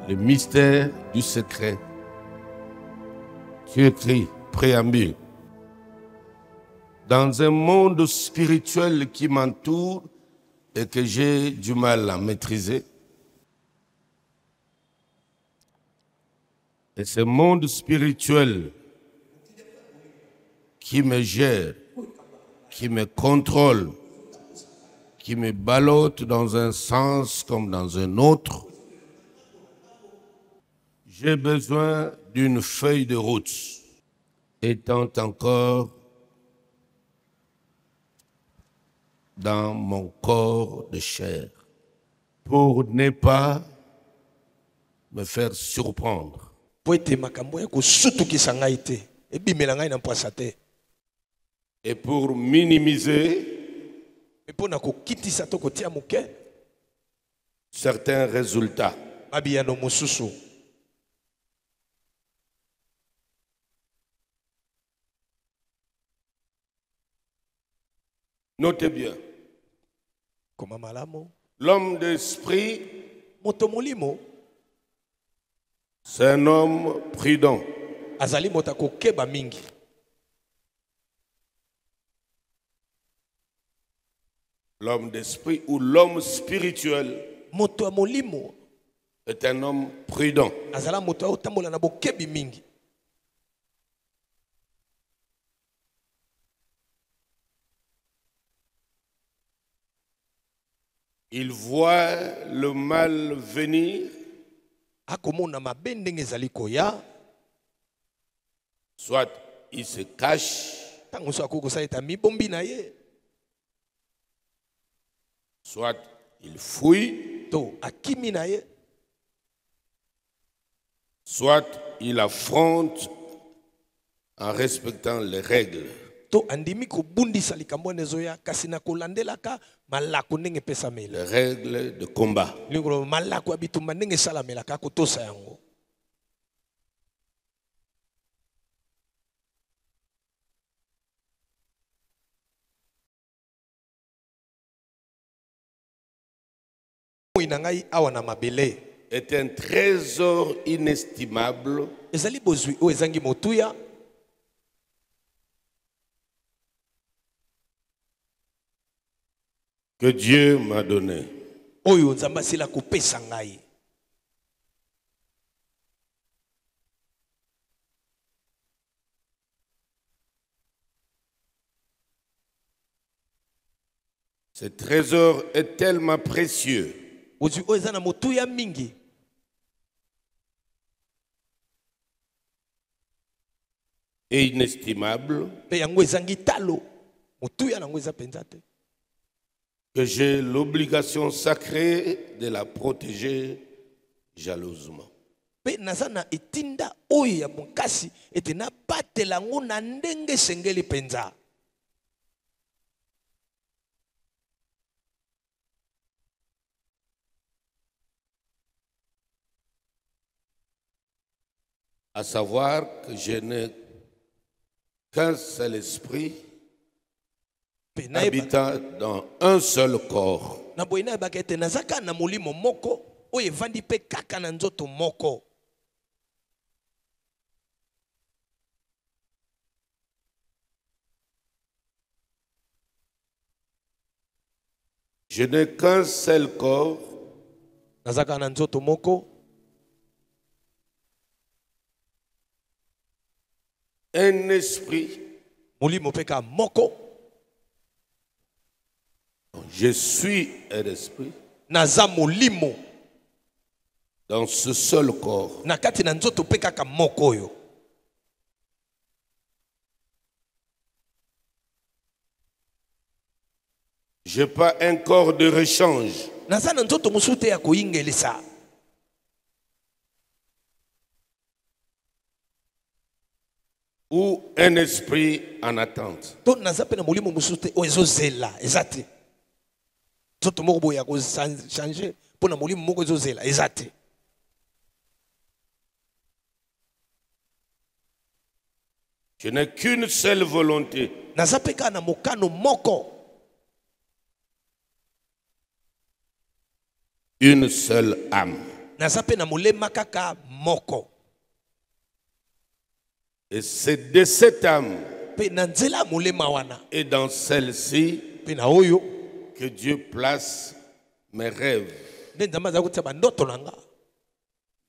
le mystère du secret. Tu écris, préambule. Dans un monde spirituel qui m'entoure et que j'ai du mal à maîtriser, et ce monde spirituel qui me gère, qui me contrôle, qui me ballotte dans un sens comme dans un autre, j'ai besoin d'une feuille de route, étant encore dans mon corps de chair, pour ne pas me faire surprendre. Et pour minimiser certains résultats. Notez bien. L'homme d'esprit, c'est un homme prudent. L'homme d'esprit ou l'homme spirituel est un homme prudent. Il voit le mal venir, soit il se cache, soit il fouille, soit il affronte en respectant les règles. Les règles de combat. Est un trésor inestimable que Dieu m'a donné. Ce trésor est tellement précieux et inestimable que j'ai l'obligation sacrée de la protéger jalousement. À savoir que je n'ai qu'un seul esprit habitant dans un seul corps. Je n'ai qu'un seul corps un esprit. Je suis un esprit dans ce seul corps. Je n'ai pas un corps de rechange. Ou un esprit en attente. Je n'ai qu'une seule volonté. Une seule âme. naza pe na molema kaka moko. Et c'est de cette âme Pe na nzela molema wana. et dans celle-ci Pe na oyo que Dieu place mes rêves, nde nzambe aza kotia bandoto na nga,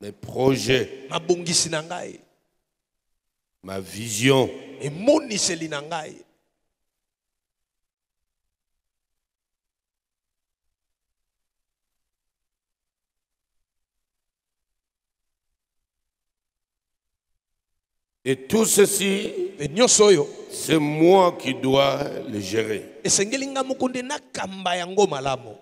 mes projets, mabongisi na ngai, ma vision. emoniseli na ngai. Et tout ceci, Pe nyonso oyo c'est moi qui dois le gérer. esengeli nga moko nde nakamba yango malamu.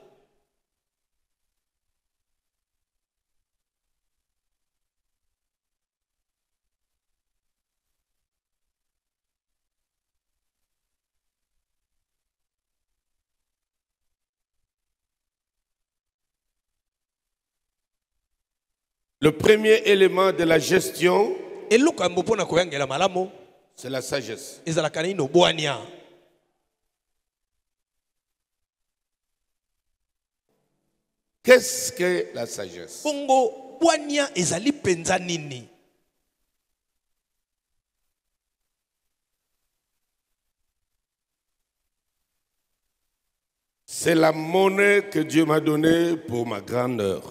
Le premier élément de la gestion, Eloko ya mpona koyangela malamu c'est la sagesse. ezalaka nino bwania. Qu'est-ce que la sagesse? Bongo bwania ezali penza nini? C'est la monnaie que Dieu m'a donnée pour ma grandeur.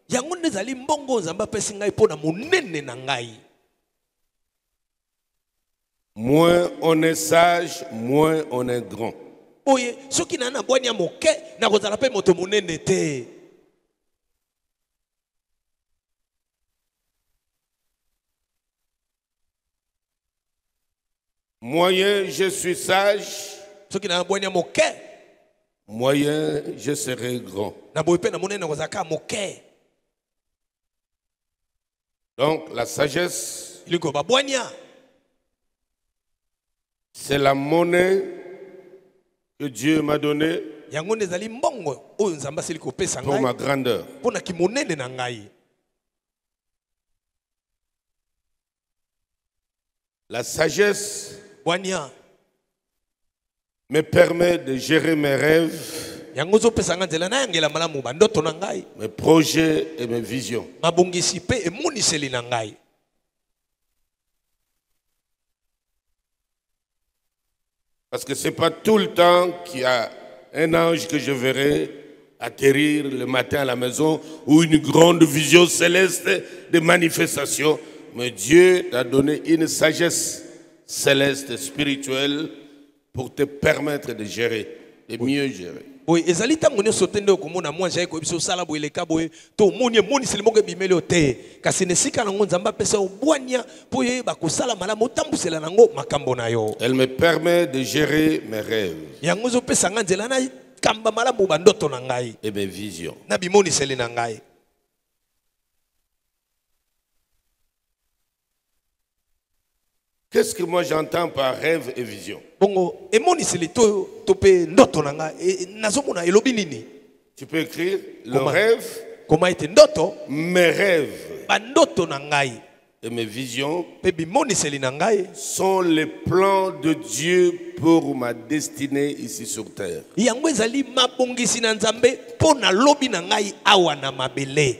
Yango nde ezali mbongo nzambe apesi ngai mpo na monene na ngai. Moins on est sage, moins on est grand. Oye soki na bwania moke na kozala pe moto monene te. Moyen, je suis sage. Soki na bwania moke Moyen, je serai grand. na boye pe na monene na kozala ka moke. Donc la sagesse, Iliko ba bwania c'est la monnaie que Dieu m'a donnée yango nde ezali mbongo oyo nzambe asili kopesa pour ma ngai grandeur. mpo na kimonene na ngai. La sagesse Bwania me permet de gérer mes rêves, yango zopesa nga nzela nayangela malamu bandoto na ngai, mes projets et mes visions. mabongisi pe emoniseli na ngai. Parce que ce n'est pas tout le temps qu'il y a un ange que je verrai atterrir le matin à la maison ou une grande vision céleste de manifestation. Mais Dieu t'a donné une sagesse céleste, spirituelle, pour te permettre de gérer, de mieux gérer. Oui, ezali tango nyonso te nde okomona mwa jai koyebiso osala boye eleka boye to omoni emoniseli moko ebimeli yo te, kasi na esika nango nzambe apesa yo bwania mpo oyeba kosala malamu otambusela nango makambo na yo. Elle me permet de gérer mes rêves Yango ezopesa nga nzela na kamba malamu bandoto na ngai et mes visions. na bimoniseli na ngai. Qu'est-ce que moi j'entends par rêve et vision? Bongo emoniseli to pe ndoto na ngai nazomona elobi nini? Tu peux écrire le Comment? rêve, Koma ete ndoto mes rêves bandoto na ngai et mes visions pe bimoniseli na ngai sont les plans de Dieu pour ma destinée ici sur terre. yango ezali mabongisi na nzambe mpo na lobi na ngai awa na mabele.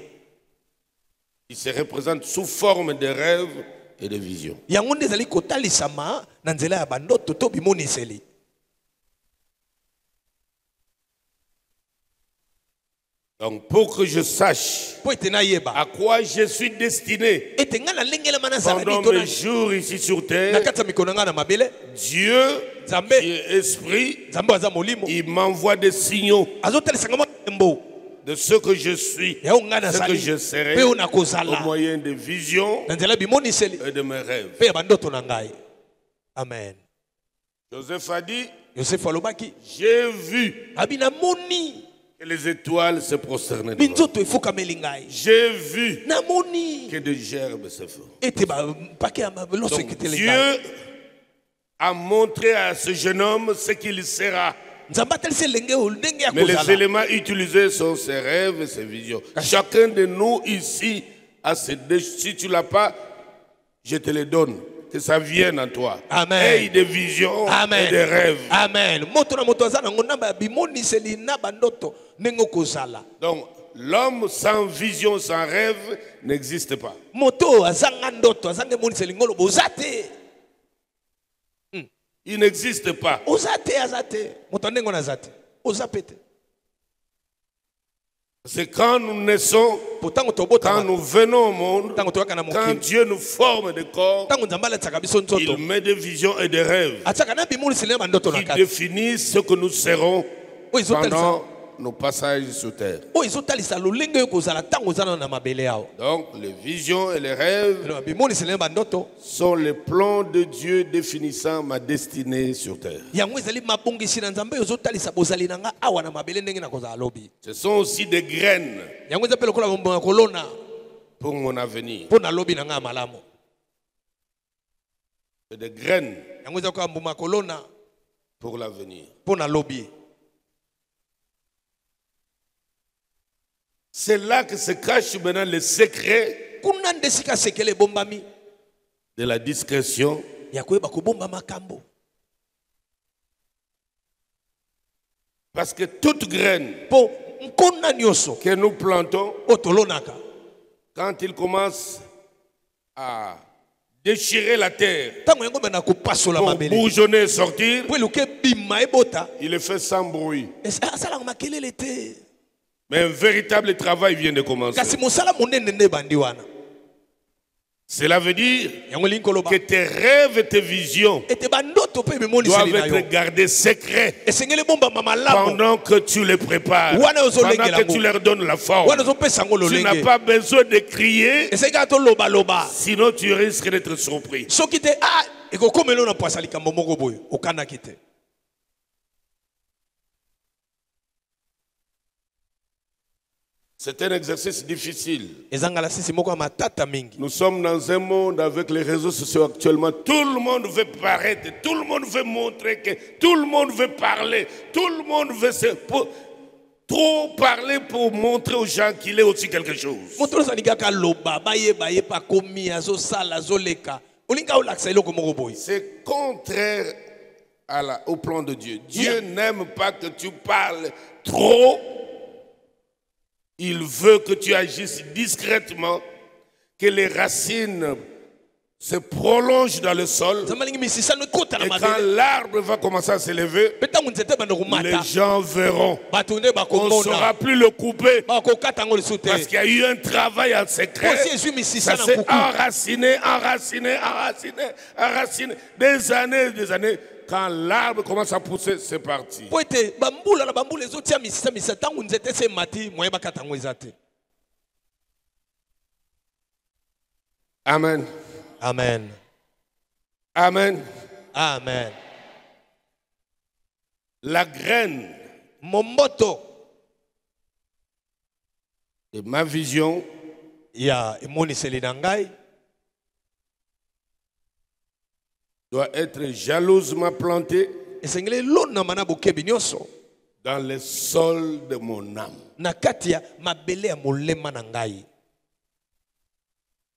Il se représente sous forme de rêves et de visions. Yango nde ezali kotalisama na nzela ya bandoto to bimoniseli. Donc pour que je sache Po ete nayeba à quoi je suis destiné ete nga na lengelama nazala pendant nini to mes jours ici sur na terre, kati ya mikono na nga na mabele, Dieu, qui nzambe est esprit, nzambe aza molimo il m'envoie des signaux azotalisanga mwa tembo de ce que je suis, yaho nga ce que nazali je serai mpe oyo au nakozala moyen de visions na nzela bimoniseli et de mes rêves. mpe ya bandoto na ngai. Amen. Joseph a dit, Yosefu alobaki j'ai vu abi namoni que les étoiles se prosternaient devant. minzoto efukameli ngai, J'ai vu namoni que des gerbes se font. ete bapake ya loso Donc eketeli Dieu ngai. a montré à ce jeune homme ce qu'il sera. Nzambe atalisi elenge oyo ndenge ya Mais les kozala. éléments utilisés sont ses rêves et ses visions. Chacun de nous ici a ces deux. Si tu ne l'as pas, je te les donne. Que ça vienne en toi. Amen. Aie des visions Amen. et des rêves. Amen. Moto na moto aza nango na bimoniseli na bandoto ndenge okozala. Donc, l'homme sans vision, sans rêve n'existe pas. Moto azanga ndoto azanga moniseli ngolo bozate. Il n'existe pas. Ozate azate. Moto ndengo na zate. Ozapete. C'est quand nous naissons, quand nous venons au monde, quand Dieu nous forme de corps, il met des visions et des rêves qui définissent ce que nous serons pendant nos passages sur terre. Donc les visions et les rêves sont les plans de Dieu définissant ma destinée sur terre. Ce sont aussi des graines pour mon avenir. C'est des graines pour l'avenir. C'est là que se cache maintenant le secret de la discrétion. Parce que toute graine que nous plantons, quand il commence à déchirer la terre pour bourgeonner et sortir, il le fait sans bruit. Mais un véritable travail vient de commencer. Cela veut dire que tes rêves et tes visions doivent être gardés secrets pendant que tu les prépares, pendant que tu leur donnes la forme. Tu n'as pas besoin de crier, sinon tu risques d'être surpris. C'est un exercice difficile. Nous sommes dans un monde avec les réseaux sociaux actuellement. Tout le monde veut paraître, tout le monde veut montrer que, tout le monde veut parler, tout le monde veut trop parler pour montrer aux gens qu'il est aussi quelque chose. C'est contraire au plan de Dieu. Dieu n'aime pas que tu parles trop. Il veut que tu agisses discrètement, que les racines se prolongent dans le sol. Et quand l'arbre va commencer à s'élever, les gens verront. On ne saura plus le couper. Parce qu'il y a eu un travail en secret. Ça s'est enraciné. Des années. Quand l'arbre commence à pousser, c'est parti. Amen. Amen. Amen. Amen. La graine de ma vision doit être jalousement plantée dans le sol de mon âme.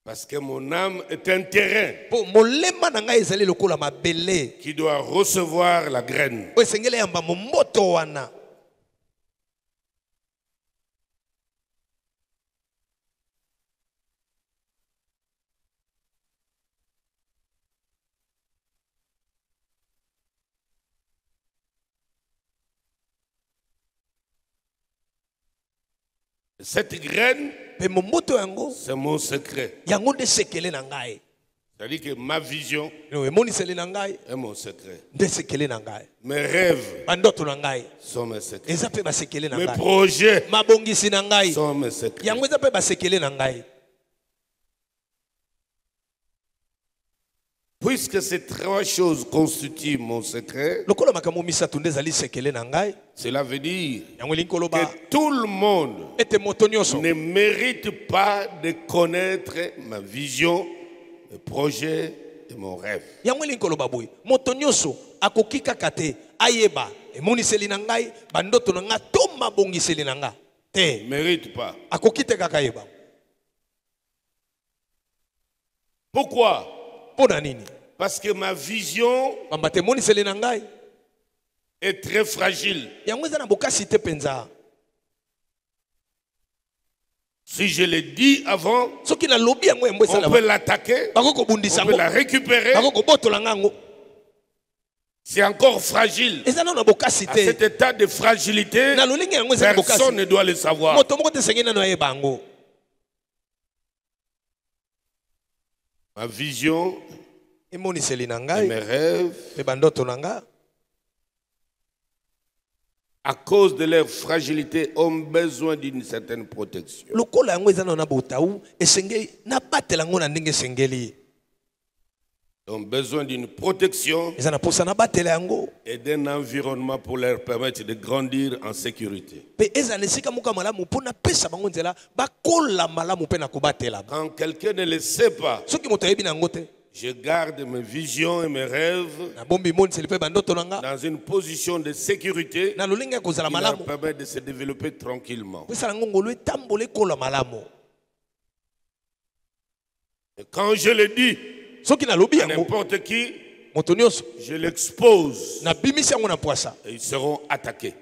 Parce que mon âme est un terrain qui doit recevoir la graine. Cette graine, c'est mon secret. C'est-à-dire que ma vision est mon secret. Mes rêves sont mes secrets. Mes projets sont mes secrets. Puisque ces trois choses constituent mon secret, cela veut dire que tout le monde ne mérite pas de connaître ma vision, mes projets et mon rêve. Ne mérite pas. Pourquoi? Parce que ma vision est très fragile. Si je l'ai dit avant, Ce qui n'a lobby en moi, on peut l'attaquer, on peut la récupérer. C'est encore fragile. À cet état de fragilité, personne ne doit le savoir. Ma vision et mes rêves, à cause de leur fragilité, ont besoin d'une certaine protection. Ils ont besoin d'une protection et d'un environnement pour leur permettre de grandir en sécurité. Quand quelqu'un ne le sait pas, je garde mes visions et mes rêves dans une position de sécurité qui leur permet de se développer tranquillement. Et quand je le dis à n'importe qui, je l'expose et ils seront attaqués.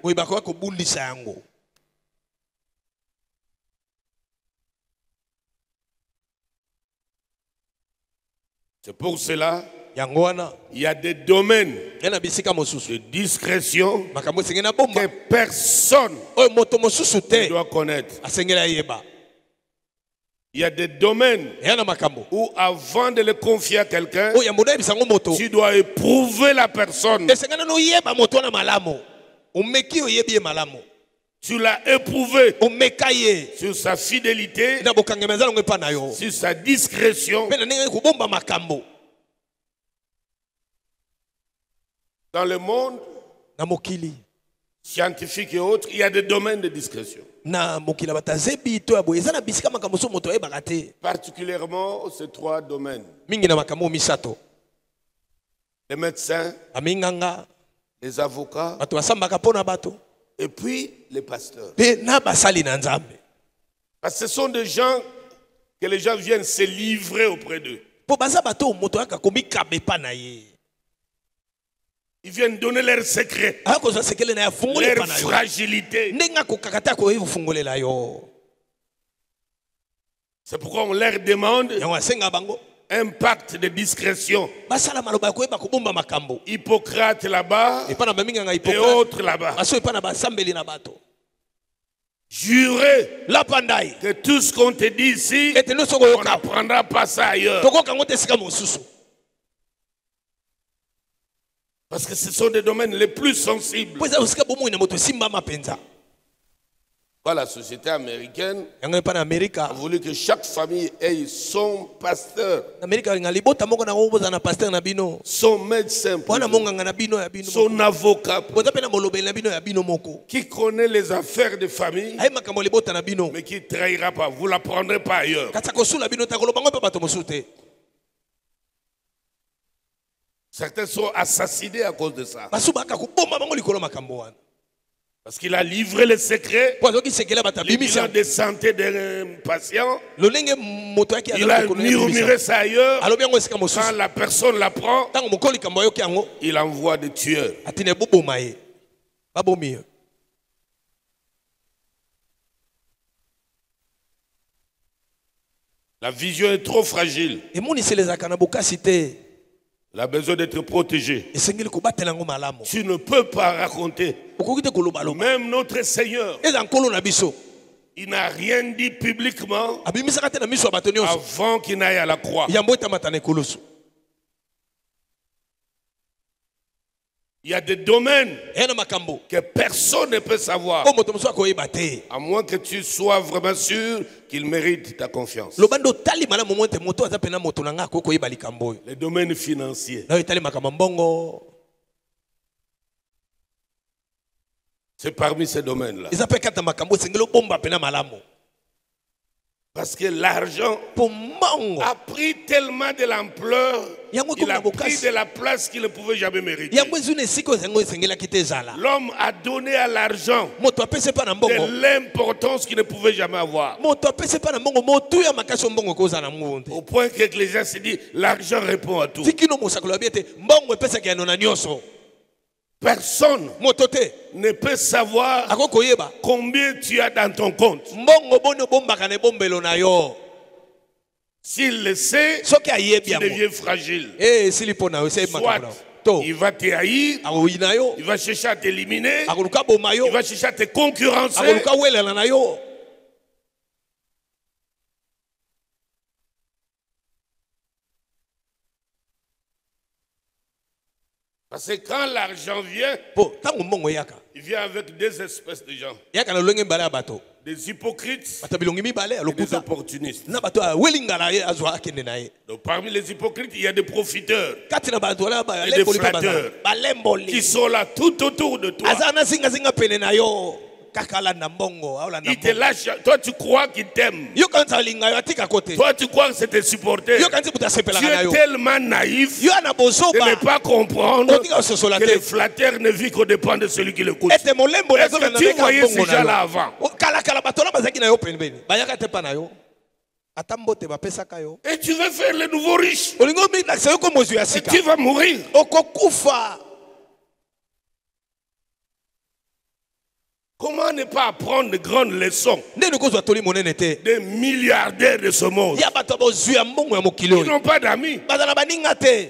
C'est pour cela il y a des domaines de discrétion que personne ne doit connaître. Il y a des domaines où avant de le confier à quelqu'un, tu dois éprouver la personne. Tu l'as éprouvé sur sa fidélité, sur sa discrétion. Dans le monde scientifique et autres, il y a des domaines de discrétion. Particulièrement ces trois domaines. Les médecins, les avocats et puis les pasteurs. Parce que ce sont des gens que les gens viennent se livrer auprès d'eux. Ils viennent donner leurs secrets, leur fragilité. C'est pourquoi on leur demande un pacte de discrétion. Hippocrate là-bas et autres là-bas. Jurez que tout ce qu'on te dit ici, on n'apprendra pas ça ailleurs. Parce que ce sont des domaines les plus sensibles. La société américaine a voulu que chaque famille ait son pasteur, son médecin, son avocat, qui connaît les affaires de famille, mais qui ne trahira pas. Vous ne l'apprendrez pas ailleurs. Certains sont assassinés à cause de ça. Parce qu'il a livré les secrets, les bilans de santé d'un patient. Il a murmuré ça ailleurs. Quand la personne l'apprend, il envoie des tueurs. La vision est trop fragile. Il a besoin d'être protégé. Tu ne peux pas raconter. Même notre Seigneur, il n'a rien dit publiquement avant qu'il n'aille à la croix. Il y a des domaines que personne ne peut savoir, à moins que tu sois vraiment sûr qu'il mérite ta confiance. Les domaines financiers, c'est parmi ces domaines-là. Parce que l'argent a pris tellement de l'ampleur, il a pris de la place qu'il ne pouvait jamais mériter. L'homme a donné à l'argent de l'importance qu'il ne pouvait jamais avoir. Au point que l'Ecclésiaste dit, l'argent répond à tout. Personne motote ne peut savoir akokoyeba combien tu as dans ton compte. mbongo bono bombaka ne bombelo na yo S'il le sait, soki ayebi tu yango deviens fragile. esili mpo na yo ese Soit makambo na yo to il va te haïr, akoyi na yo il va chercher à t'éliminer, akoluka boma yo il va chercher à te concurrencer. akoluka welela na yo. Parce que quand l'argent vient, Po tango mbongo yaka il vient avec deux espèces de gens. yaka na lolenge mbala ya bato Des hypocrites bato bilongi mibale et des alokuta opportunistes. na bato awelinga na ye azwa akende na ye Donc parmi les hypocrites, il y a des profiteurs kati na bato wala Et des balemboli mpe flatteurs. qui balemboli sont là tout autour de toi. aza na zingazinga pene na yo kaka alanda mbongo aolanda Ils te mbongo lâchent. Toi, tu crois qu'ils t'aiment. yo kanisi alinga yo atika kote Toi, tu crois que c'est tes supporters. yo kanisi moto Tu asepelaka na es yo tellement naïf yo ana de bozoba ne pas comprendre otika kososola que te le flatteur ne vit qu'au dépend de celui qui l'écoute. ete molemboli Est-ce que azolanda tu ndenge voyais mbongo ces gens-là na avant? yo kalakala bato wana bazalaki na yo pembeni bayaka te mpa na yo ata mbote bapesaka yo Et tu veux faire le nouveau riche. olingi omilakisa yo ko mozwi ya Et sika tu vas mourir. okokufa. Comment ne pas apprendre de grandes leçons Ndeni kozwa toli monene te des milliardaires de ce monde? ya bato bozwi ya mbongo ya mokili Ils oyo n'ont pas d'amis. bazala baninga te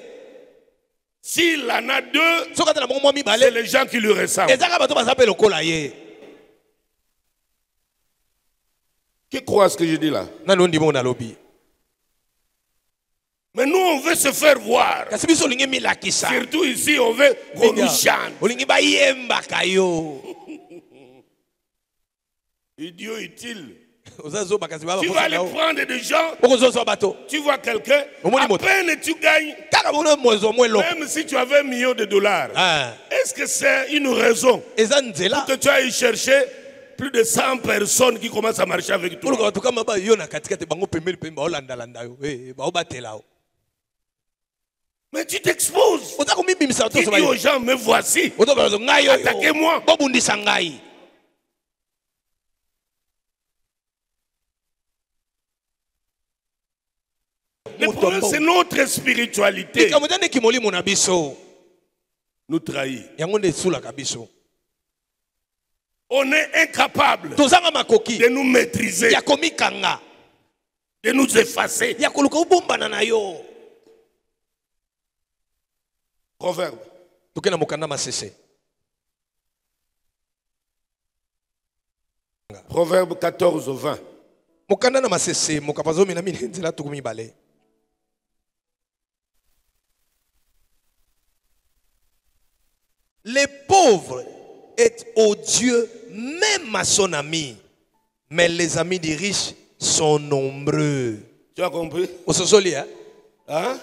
S'il en a deux, soki ata na bango mwa c'est mibale les gens qui lui ressemblent. ezaka bato baza mpe lokola ye. Qui croit à ce que je dis là? nani ondima oyo nalobi Mais nous, on veut se faire voir. kasi biso olingi milakisa Surtout ici, on veut qu'on nous chante. olingi bayembaka yo Idiot utile. oza zoba kasi Tu vas babakosa aller na yo prendre des gens, okozozwa bato tu vois quelqu'un, Omoni à moto. peine tu gagnes, kaka bona mwezi omwe eloko même si tu avais $1 million, est-ce que c'est une raison eza nzela que tu ailles chercher plus de 100 personnes qui commencent à marcher avec oluka toi? bato kama ba yo na katikati bango pembeni pembeni baolandalanda yo baobatela yo Mais tu t'exposes. oza komibimisa Tu dis aux gens, mais voici, otobazo ngai oyo attaquez-moi. bobundisa ngai. Le problème, c'est notre spiritualité likambo eza ndeki molimo na biso nous trahit. yango nde esulaka biso On est incapable tozanga makoki de nous maîtriser, ya komikanga de nous effacer. ya koluka obombana na yo. Proverbe. toke na mokanda masese Proverbe 14-20. mokanda na masese mokapa zomi na mine nzela tuku mibale. Les pauvres est odieux même à son ami, mais les amis des riches sont nombreux. Tu as compris? Ososoli hein? Hein?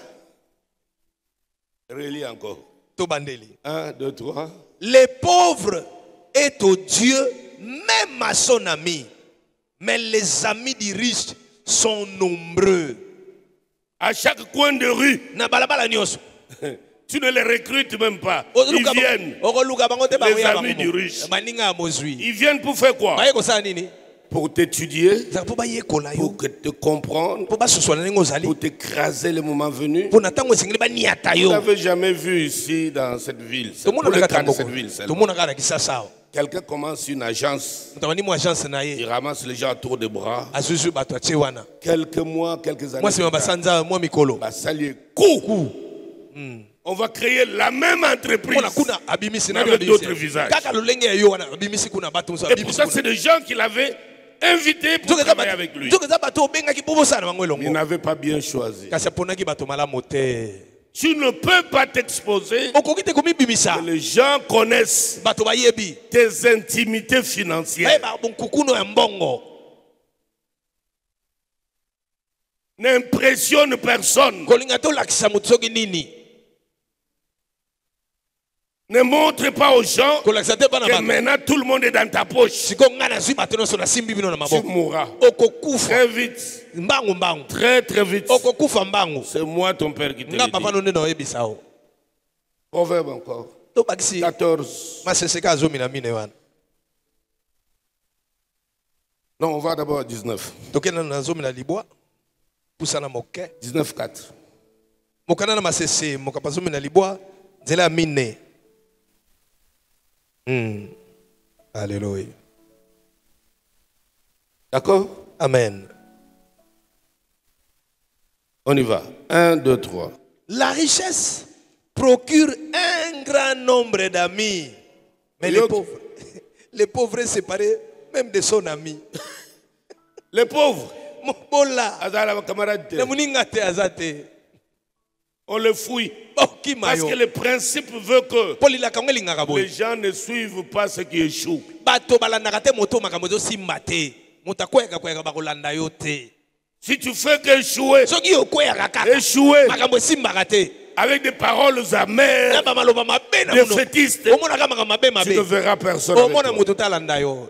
Relis encore. To bandeli. 1, 2, 3. Les pauvres est odieux même à son ami, mais les amis des riches sont nombreux. À chaque coin de rue, Na balabala nyonso. tu ne les recrutes même pas. Ils viennent. Les amis du riche. Ils viennent pour faire quoi? Pour t'étudier, pour que te comprendre, pour t'écraser le moment venu. Vous n'avez jamais vu ici dans cette ville. C'est pour le cas de cette ville seulement. Quelqu'un commence une agence, il ramasse les gens autour des bras. Quelques mois, quelques années, ça lui est coup. On va créer la même entreprise avec d'autres visages. Et pour ça, c'est des gens qui l'avaient invité pour travailler avec lui. Il n'avait pas bien choisi. Tu ne peux pas t'exposer que les gens connaissent tes intimités financières. N'impressionne personne. Ne montre pas aux gens que maintenant tout le monde est dans ta poche. Tu mourras très vite. Très très vite. C'est moi ton père qui te le dit. Proverbe encore. 14. Non, on va d'abord à 19. 19.4. Alléluia. D'accord? Amen. On y va. 1, 2, 3. La richesse procure un grand nombre d'amis. Mais les pauvres séparés même de son ami. Les pauvres, Mobola. Azala, camarade, Ne muningate azate. on le fouille. Boki Parce mayo. que le principe veut que Polila kangeli ngakaboy. les gens ne suivent pas ce qui échoue. Bato balandaka te moto makamozo simbate. Mutakweka kweka bakolanda yo te. Si tu fais qu'échouer, Soki okweka kaka. échouer Makambo simbaka te. avec des paroles amères, Na ba maloba mabe na des muno. fétistes, Omona kama mabe tu ne mabe. verras personne avec Omona toi. moto talanda yo.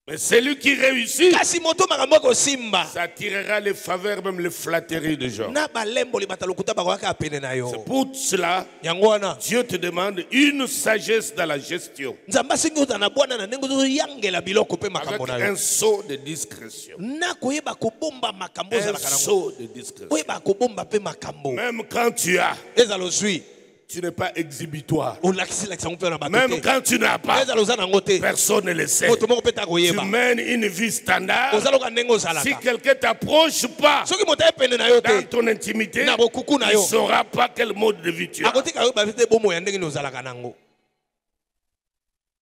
Mais celui qui réussit, Kasi moto makambo ko simba. ça tirera les faveurs, même les flatteries des gens. Na balembo li batalokuta bakwaka apene na yo. C'est pour cela, Yango wana. Dieu te demande une sagesse dans la gestion, Nzamba singi ozana bwana na ndenge yangela biloko pe makambo avec na yo. un saut de discrétion. Na koyeba kobomba makambo Un za la kanango. saut de discrétion. Koyeba kobomba pe makambo. Même quand tu as, Ezalo zwi. tu n'es pas exhibitoire. O lakisi la kisango pe na bato. Même quand tu n'as pas, Ezalo zana ngote. personne ne le sait. Moto moko pe ta Tu koyeba. mènes une vie standard. Ozalo ka ndenge Si ozalaka. quelqu'un t'approche pas Soki moto epene na yo dans te. ton intimité, Na bokuku na il ne yo. saura pas quel mode de vie tu as. Akotika yo ba vite bomo ya ndenge ni ozalaka nango.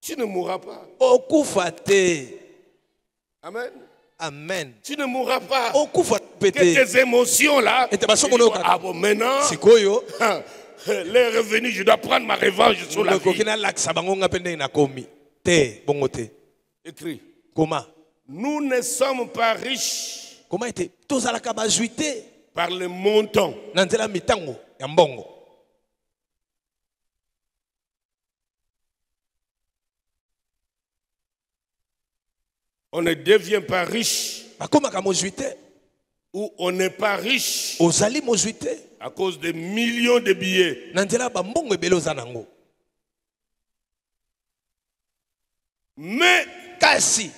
Tu ne mourras pas. Okufa te. Amen. Amen. Tu ne mourras pas. Okufa Que pete. tes émotions là, Et t'as pas tu son dis, nom, ah bon, maintenant, Sikoyo. les revenus, je dois prendre ma revanche sur la vie. Kokina lakisa bango nga pe ndenge na komi. Te, bongo te. Écrit. Comment? Nous ne sommes pas riches Comment était? Tozalaka bazwi te. par le montant. Na nzela mitango ya mbongo. On ne devient pas riche Bakomaka mozwi te. ou on n'est pas riche Ozali mozwi te. à cause des millions de billets. Na nzela ba mbongo ebele oza nango. Mais Kasi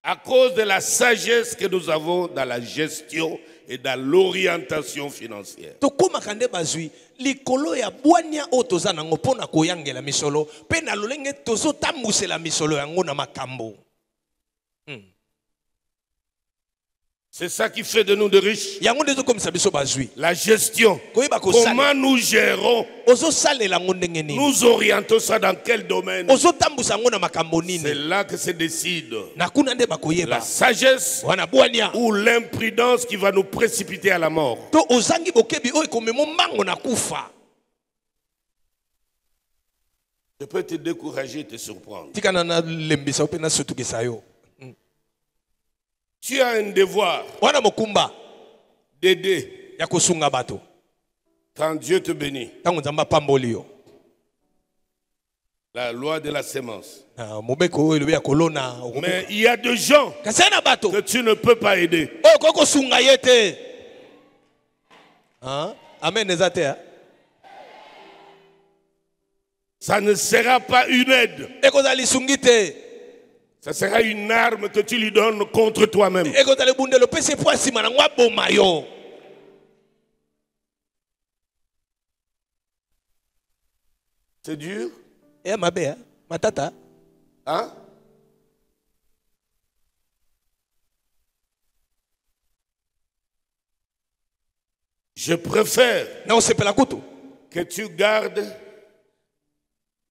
à cause de la sagesse que nous avons dans la gestion et dans l'orientation financière. tokomaka nde bazwi likolo ya bwania oyo toza nango mpo na koyangela misolo mpe na lolenge tozotambusela misolo yango na makambo. C'est ça qui fait de nous de riches. Yango nde ezokomisa biso bazwi. La gestion. Koyeba kosala. Comment nous gérons, Ozosalela yango ndenge nini. nous orientons ça dans quel domaine? Ozotambusa yango na makambo C'est nini. là que se décide Na kuna nde la bakoyeba. sagesse Wana bwania. ou l'imprudence qui va nous précipiter à la mort. To ozangi bokebi oyo ekomema mbango na kufa. Je peux te décourager et te surprendre. Tikana na lembisa mpe na sotukisa yo. Tu as un devoir Wana mokumba d'aider ya kosunga bato. quand Dieu te bénit. Tango nzamba pamboli yo. La loi de la sémence. Mobeko oyo elobi ya kolona. Mais il y a des gens Kasi na bato. que tu ne peux pas aider. Oyo koko sunga ye te. Amen eza te. Ça ne sera pas une aide. Ekozali sungi te. Ça sera une arme que tu lui donnes contre toi-même. Ekozali bundelo pese po asima na ngwa boma yo. C'est dur. Mabe matata. Hein? Je préfère Na osepela kutu. que tu gardes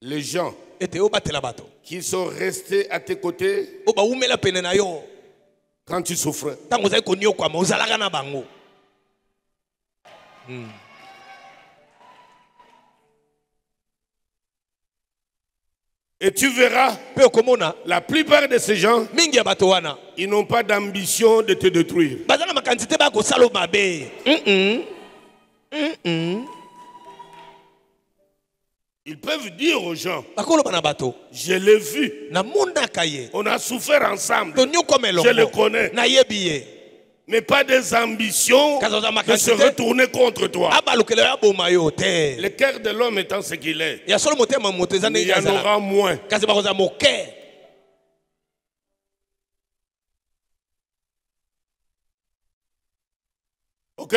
les gens Ete obatela bato. qui sont restés à tes côtés Oba umela pene na yo. quand tu souffres. Tango ozali koniokwama ozalaka na bango. Et tu verras, Pe okomona la plupart de ces gens, mingi ya bato wana. ils n'ont pas d'ambition de te détruire. Baza na makanisi te bakosala mabe. Ils peuvent dire aux gens, Bakoloba na bato. je l'ai vu, Na mondaka ye. on a souffert ensemble, Tonyokoma elongo. je le connais, Na yebi ye. mais pas des ambitions de se retourner contre toi. Abalukelo ya boma yo te. Le cœur de l'homme étant ce qu'il est, Ya solo motema moto eza il ndenge y en azala. aura moins. Kasi bakoza moke. Ok?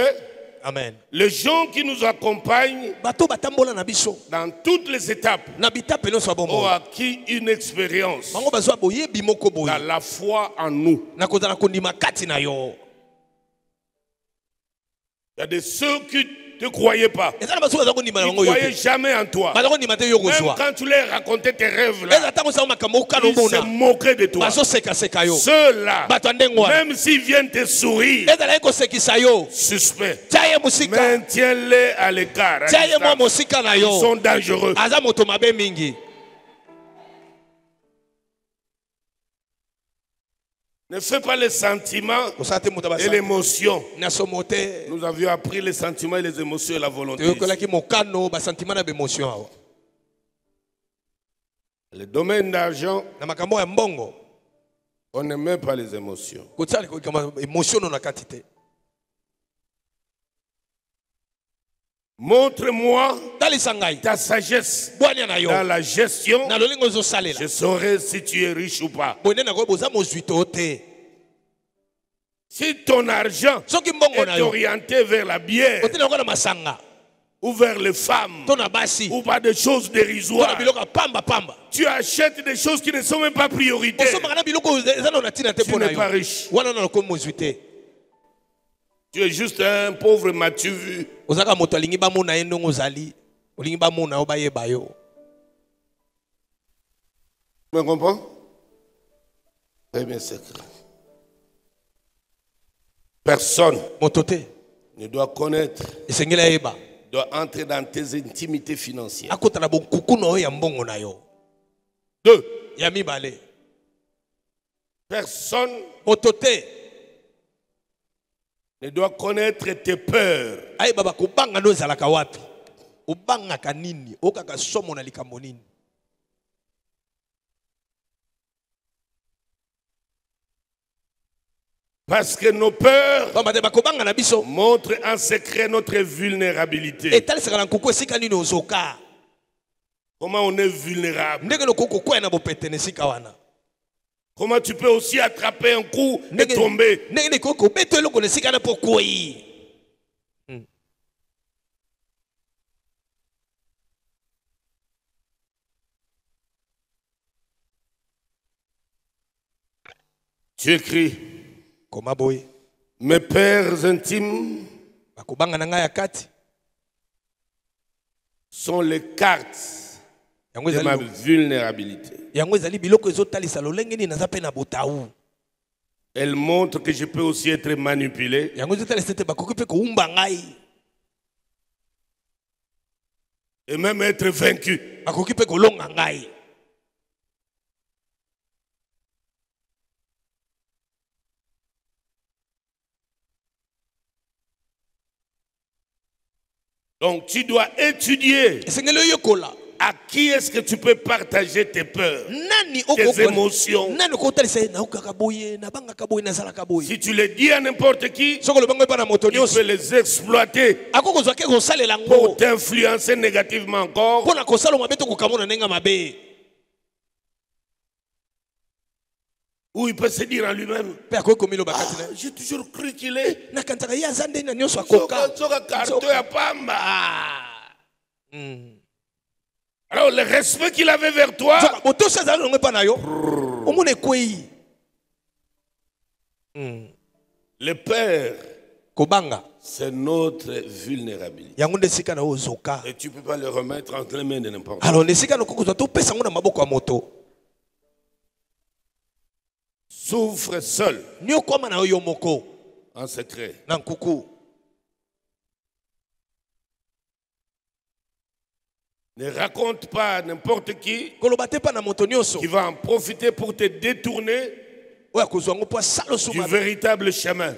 Amen. Les gens qui nous accompagnent Bato batambola na biso. dans toutes les étapes Na bitape no sabo ont mo. acquis une expérience Bango bazwa boyebi moko boye. dans la foi en nous. Na kozala kondima kati na yo. Il y a de ceux qui ne te croyaient pas. Ils ne croyaient jamais en toi. Même quand tu leur racontais tes rêves là, ils se moquaient de toi. Ceux-là, même s'ils viennent te sourire, suspect, maintiens-les à l'écart. Ils sont dangereux. Ne fais pas les sentiments et l'émotion. Nous avions appris les sentiments et les émotions et la volonté. Le domaine d'argent, on ne met pas les émotions. Montre-moi ta sagesse dans la gestion. Je saurai si tu es riche ou pas. Si ton argent est orienté vers la bière ou vers les femmes ou pas des choses dérisoires, tu achètes des choses qui ne sont même pas prioritaires. Tu n'es pas riche. Tu es juste un pauvre Mathieu vu. Tu me comprends? Très bien, c'est clair. Personne ne doit connaître, doit entrer dans tes intimités financières. 2. Personne ne doit connaître tes peurs. Parce que nos peurs montrent en secret notre vulnérabilité. Comment on est vulnérable? Comment tu peux aussi attraper un coup et tomber? Tu écris. Mes pères intimes sont les cartes de ma vulnérabilité. Elles montrent que je peux aussi être manipulé. Et même être vaincu. Donc tu dois étudier à qui est-ce que tu peux partager tes peurs, tes émotions. Si tu les dis à n'importe qui, il peut les exploiter pour t'influencer négativement encore. Ou il peut se dire en lui-même, j'ai toujours cru qu'il est. Alors le respect qu'il avait vers toi, le père, c'est notre vulnérabilité. Et tu ne peux pas le remettre entre les mains de n'importe qui. Souffre seul en secret. Ne raconte pas à n'importe qui va en profiter pour te détourner du véritable chemin.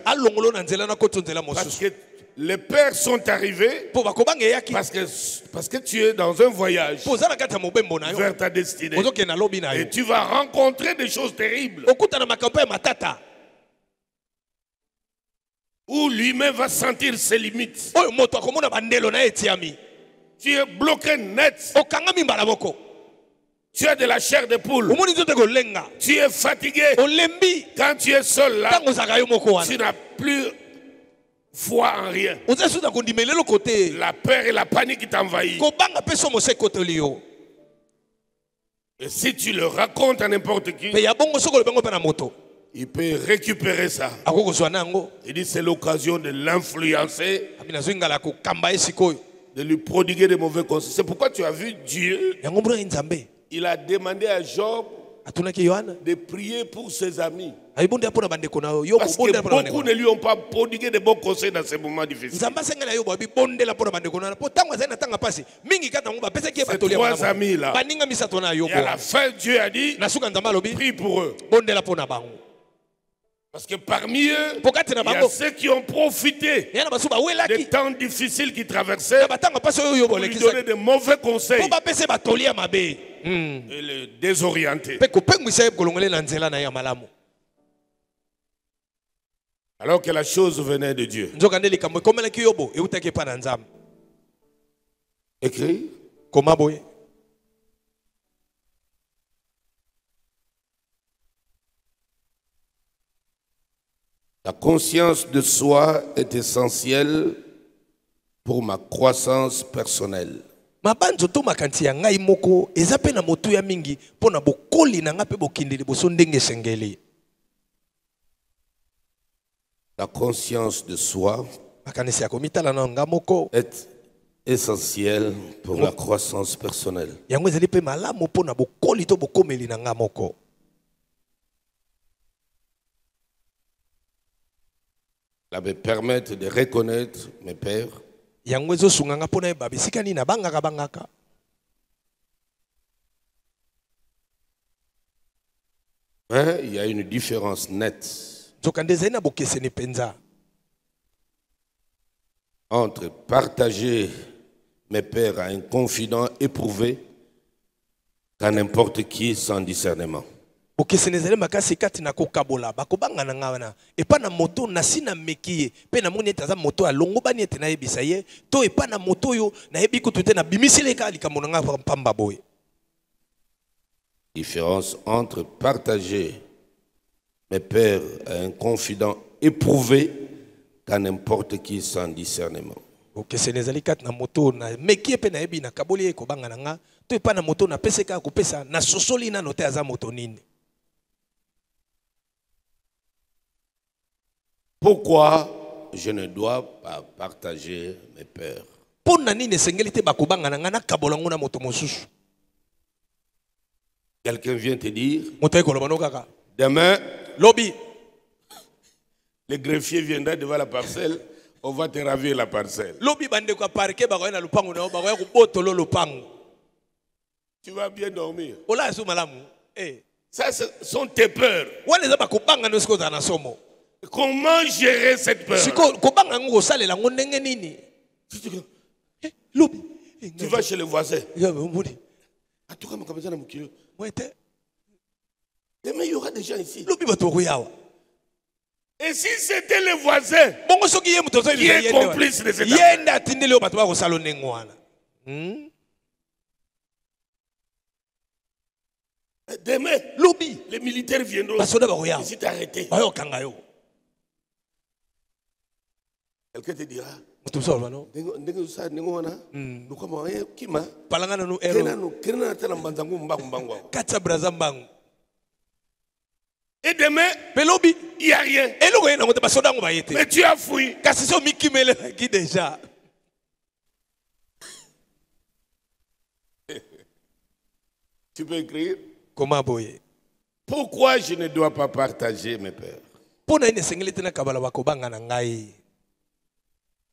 Parce que les pères sont arrivés parce que tu es dans un voyage vers ta destinée. Et tu vas rencontrer des choses terribles où lui-même va sentir ses limites. Tu es bloqué net. Tu as de la chair de poule. Tu es fatigué. Quand tu es seul là, tu n'as plus foi en rien. La peur et la panique t'envahissent. Et si tu le racontes à n'importe qui, il peut récupérer ça. Il dit c'est l'occasion de l'influencer, de lui prodiguer des mauvais conseils. C'est pourquoi tu as vu Dieu, il a demandé à Job de prier pour ses amis. Parce que beaucoup ne lui ont pas prodigué de bons conseils dans ces moments difficiles. Ces trois amis-là, et à la fin, Dieu a dit, prie pour eux. Parce que parmi eux, il y a ceux qui ont profité des temps difficiles qu'ils traversaient pour lui donner de mauvais conseils et le désorienter. Alors que la chose venait de Dieu. Écrit. La conscience de soi est essentielle pour ma croissance personnelle. La conscience de soi est essentielle pour la croissance personnelle. Ça me permet de reconnaître mes pères. Il y a une différence nette entre partager mes pères à un confident éprouvé qu'à n'importe qui sans discernement. Et différence entre partager mes pères à un confident éprouvé qu'à n'importe qui sans discernement. Pourquoi je ne dois pas partager mes peurs? Quelqu'un vient te dire, demain, le greffier viendra devant la parcelle, on va te ravir la parcelle. Tu vas bien dormir. Ça, ce sont tes peurs. Comment gérer cette peur? Tu vas chez le voisin. Demain, il y aura des gens ici. Et si c'était le voisin qui est complice de cette affaire? Demain, les militaires viendront ici t'arrêter. Quelqu'un te dira, et demain, il n'y a rien. Mais tu as fui. Tu peux écrire? Pourquoi je ne dois pas partager mes peurs?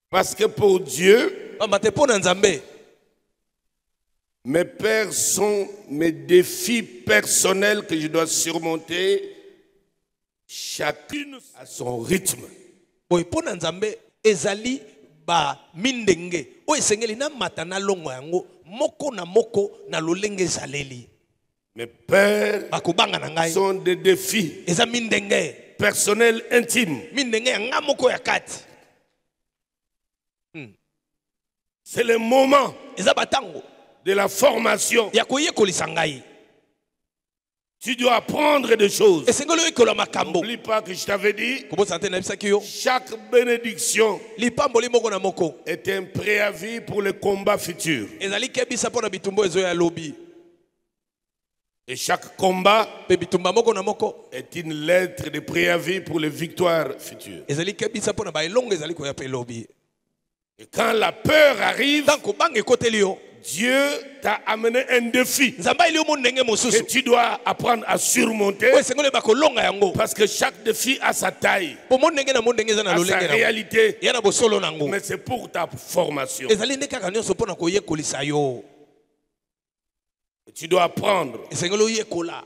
Parce que pour Dieu, mes peurs sont mes défis personnels que je dois surmonter, chacune à son rythme. Mes peurs sont des défis personnels intimes. C'est le moment de la formation Tu dois apprendre des choses. esengeli oyekola makambo N'oublie pas que je t'avais dit, kobosana te nayebisaki yo chaque bénédiction lipamboli moko na moko est un préavis pour le combat futur. ezali kebisa mpo na bitumba ezoya lobi Et chaque combat mpe bitumba moko na moko est une lettre de préavis pour les victoires futures. ezali kebisa mpo na baelongo ezali koya mpe lobi. Et quand la peur arrive, ntango kobanga ekoteli yo Dieu t'a amené un défi nzambe ayeli yo mo ndenge que mosusu tu dois apprendre à surmonter, oyo esengeli oyeba kolonga yango parce que chaque défi a sa taille, mpo mo ndenge na mo ndenge eza na a sa lolenge nango réalité, ya na bosolo nango mais c'est pour ta formation. ezali nde kaka nyonso mpo na koyekolisa yo Tu dois apprendre. esengeli oyekola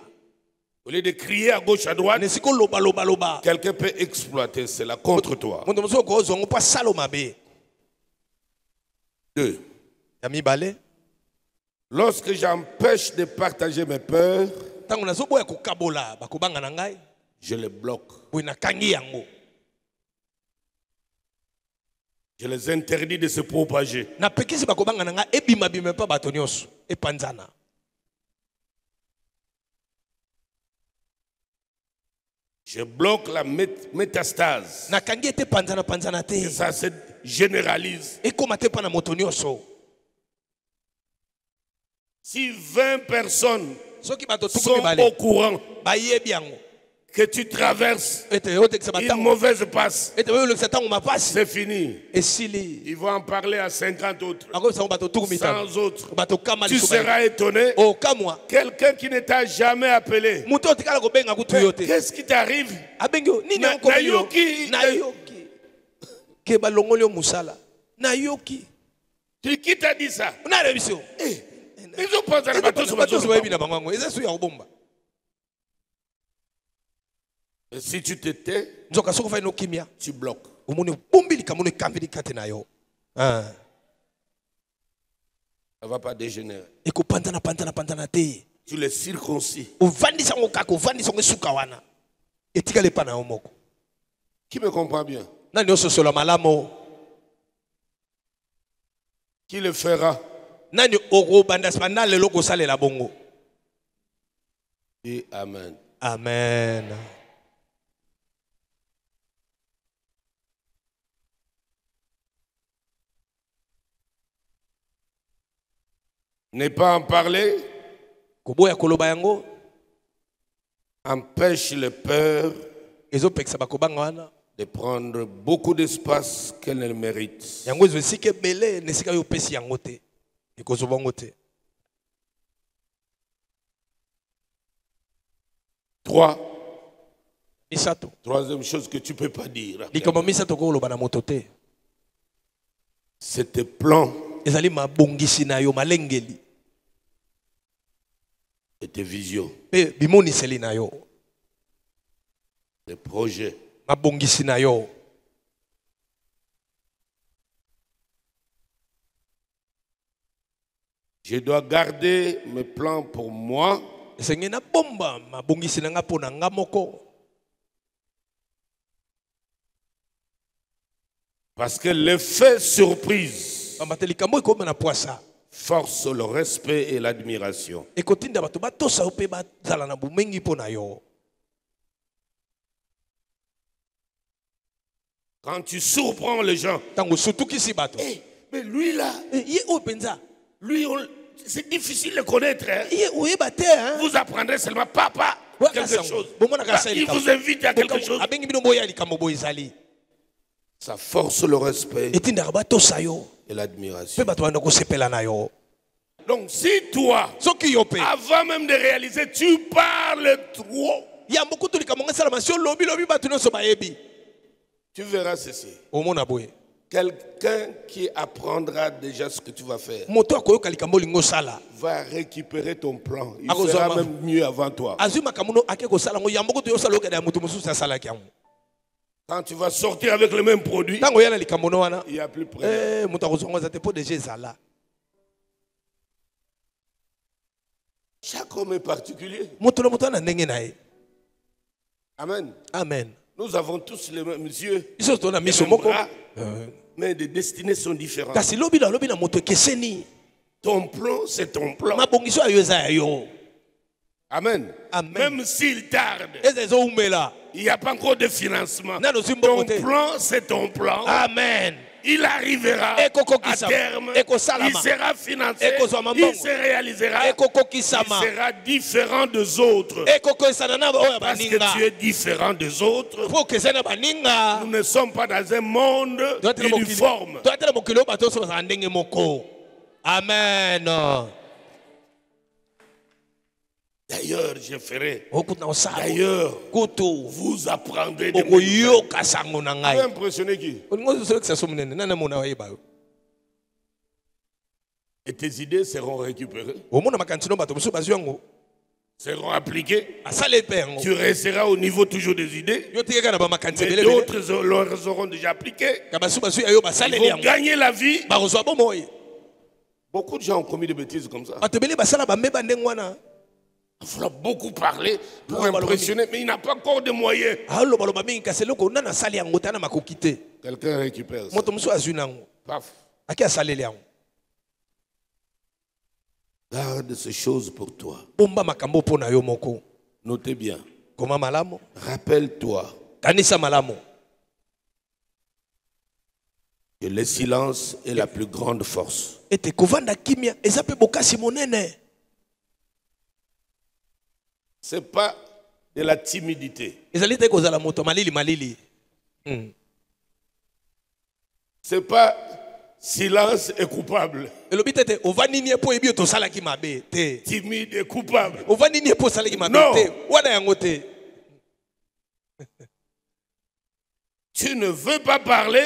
Au lieu de crier à gauche, à droite, nesika olobaloba quelqu'un peut exploiter cela contre toi. moto mosusu okozwa ngo mpo asala mabe. 2. Ya mibale Lorsque j'empêche de partager mes peurs, ntango nazoboya kokabola bakobanga na ngai je les bloque. boye nakangi yango Je les interdis de se propager. napekisi bakobanga na ngai ebimabima mpa bato nyonso epanzana. Je bloque la métastase. nakangi ete panzana te Et ça se généralise. ekóma te mpa na moto nyonso. Si 20 personnes soki bato tuku sont au mibale courant bayebi yango que tu traverses ete otekisa une batango mauvaise passe, ete oyolekisa ntango mapasi c'est fini. esili Ils vont en parler à 50 autres, akobisango bato tuku mitano 100 autres. bato kama Tu lisuba seras étonné. okamwa Quelqu'un qui ne t'a jamais appelé. moto otikala kobenga kutu yo te Qu'est-ce qui t'arrive? abengi yo nini Na- yango yo nayoki- nayoki ke balongoli yo mosala nayoki Qui t'a dit ça? nayebi yo Ils ont pensé à bato nyonso bayebi na bango yango eza su ya kobomba. Et si tu te tais, nzoka soki ofai nokimia tu bloques. omoni obombi likambo no ekambeli kati na yo Ça ne va pas dégénérer. ekopanzana te Tu les circoncis. ovandisa yango kaka ovandisa yango esuka wana etikali epa na yo moko. Qui me comprend bien? nani ososola malamu Qui le fera? nani okobanda nsima na lelo kosalela bongo. Dis Amen. Amen. Ne pas en parler koboya koloba yango empêche les peurs ezopekisa bakobanga wana de prendre beaucoup d'espace qu'elles ne méritent. yango ezwa esika ebele na esika oyo opesi yango te ekozwa bongo te. 3. misato Troisième chose que tu ne peux pas dire. likambo misato kokoloba na moto te C'est tes plans ezali mabongisi na yo malengeli et tes visions, mpe bimoniseli na yo tes projets. mabongisi na yo. Je dois garder mes plans pour moi esengeli nabomba mabongisi na nga mpo na nga moko parce que l'effet surprise pamba te likambo ekoma na poasa force le respect et l'admiration. ekotinda bato batosa yo mpe bazala na bomengi mpo na yo. Quand tu surprends les gens, ntango osutukisi bato mais lui là, ye oyo mpenza lui, c'est difficile de connaître. Hein? ye oyeba te hein? Vous apprendrez seulement papa quelque chose. Il vous invite à quelque chose. abengi bino boya likambo boyo ezali Ça force le respect etindaka batosa yo et mpe l'admiration. bato banda kosepela na yo. Donc si toi, soki yo mpe avant même de réaliser, tu parles trop, yambo kutu likambo ngo esalama si olobilobi bato nyonso bayebi tu verras ceci. omona boye Quelqu'un qui apprendra déjà ce que tu vas faire moto akoyoka likambo olingi osala va récupérer ton plan. Il Ako fera zama. même mieux avant toi. azwi makambo no ake kosala ngo yambo kutu yosala okende ya moto mosusu asalaki yango. Quand tu vas sortir avec le même produit, ntango oya na likambo no wana il n'y a plus près. moto akozonga eza te mpo deja ezala. Chaque homme est particulier. moto na moto ana ndenge na ye. Amen. Amen. Nous avons tous les mêmes yeux, biso tona les miso mêmes moko bras, mais les destinées sont différentes. kasi lobi na moto ekeseni Ton plan, c'est ton plan. mabongiso ya yo eza ya yo Amen. Amen. Même s'il tarde, Il il n'y a pas encore de financement. Non, nous sommes Ton côté. plan, c'est ton plan. Amen. Il arrivera à terme. Il sera financé. Il se réalisera. Il sera différent des autres. Parce que tu es différent des autres. Nous ne sommes pas dans un monde uniforme. Amen. D'ailleurs, je ferai. D'ailleurs, vous apprendrez de Vous avez impressionné qui? Et tes idées seront récupérées, seront appliquées. Tu resteras au niveau toujours des idées. Mais d'autres les auront déjà appliquées. Ils vont gagner la vie. Beaucoup de gens ont commis des bêtises comme ça. Il faudra beaucoup parler pour impressionner, mais il n'a pas encore de moyens. Quelqu'un récupère ça. Paf. Garde ces choses pour toi. Notez bien. Rappelle-toi que le silence est la plus grande force. Ce n'est pas de la timidité. Ce n'est pas silence est coupable. Timide est coupable. Non. Tu ne veux pas parler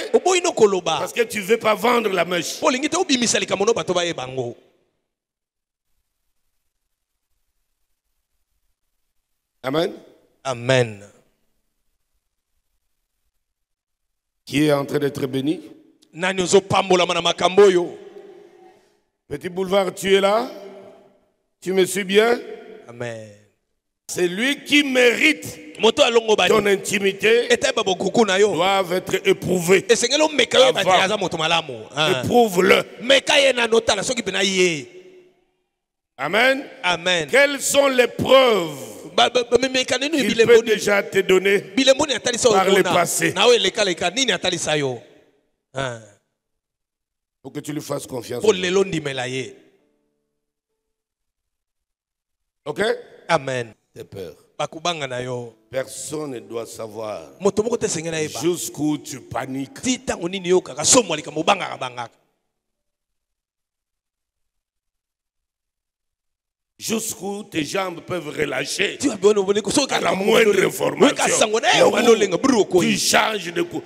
parce que tu ne veux pas vendre la mèche. Amen. Amen. Qui est en train d'être béni? Petit boulevard, tu es là? Tu me suis bien? Amen. C'est lui qui mérite ton intimité doivent être éprouvés. Éprouve-le. Amen. Amen. Quelles sont les preuves qu'il peut déjà te donner par le passé pour que tu lui fasses confiance? Ok? Amen. T'as peur. Personne ne doit savoir jusqu'où tu paniques. Jusqu'où tes jambes peuvent relâcher à la moindre information. Tu changes de coup.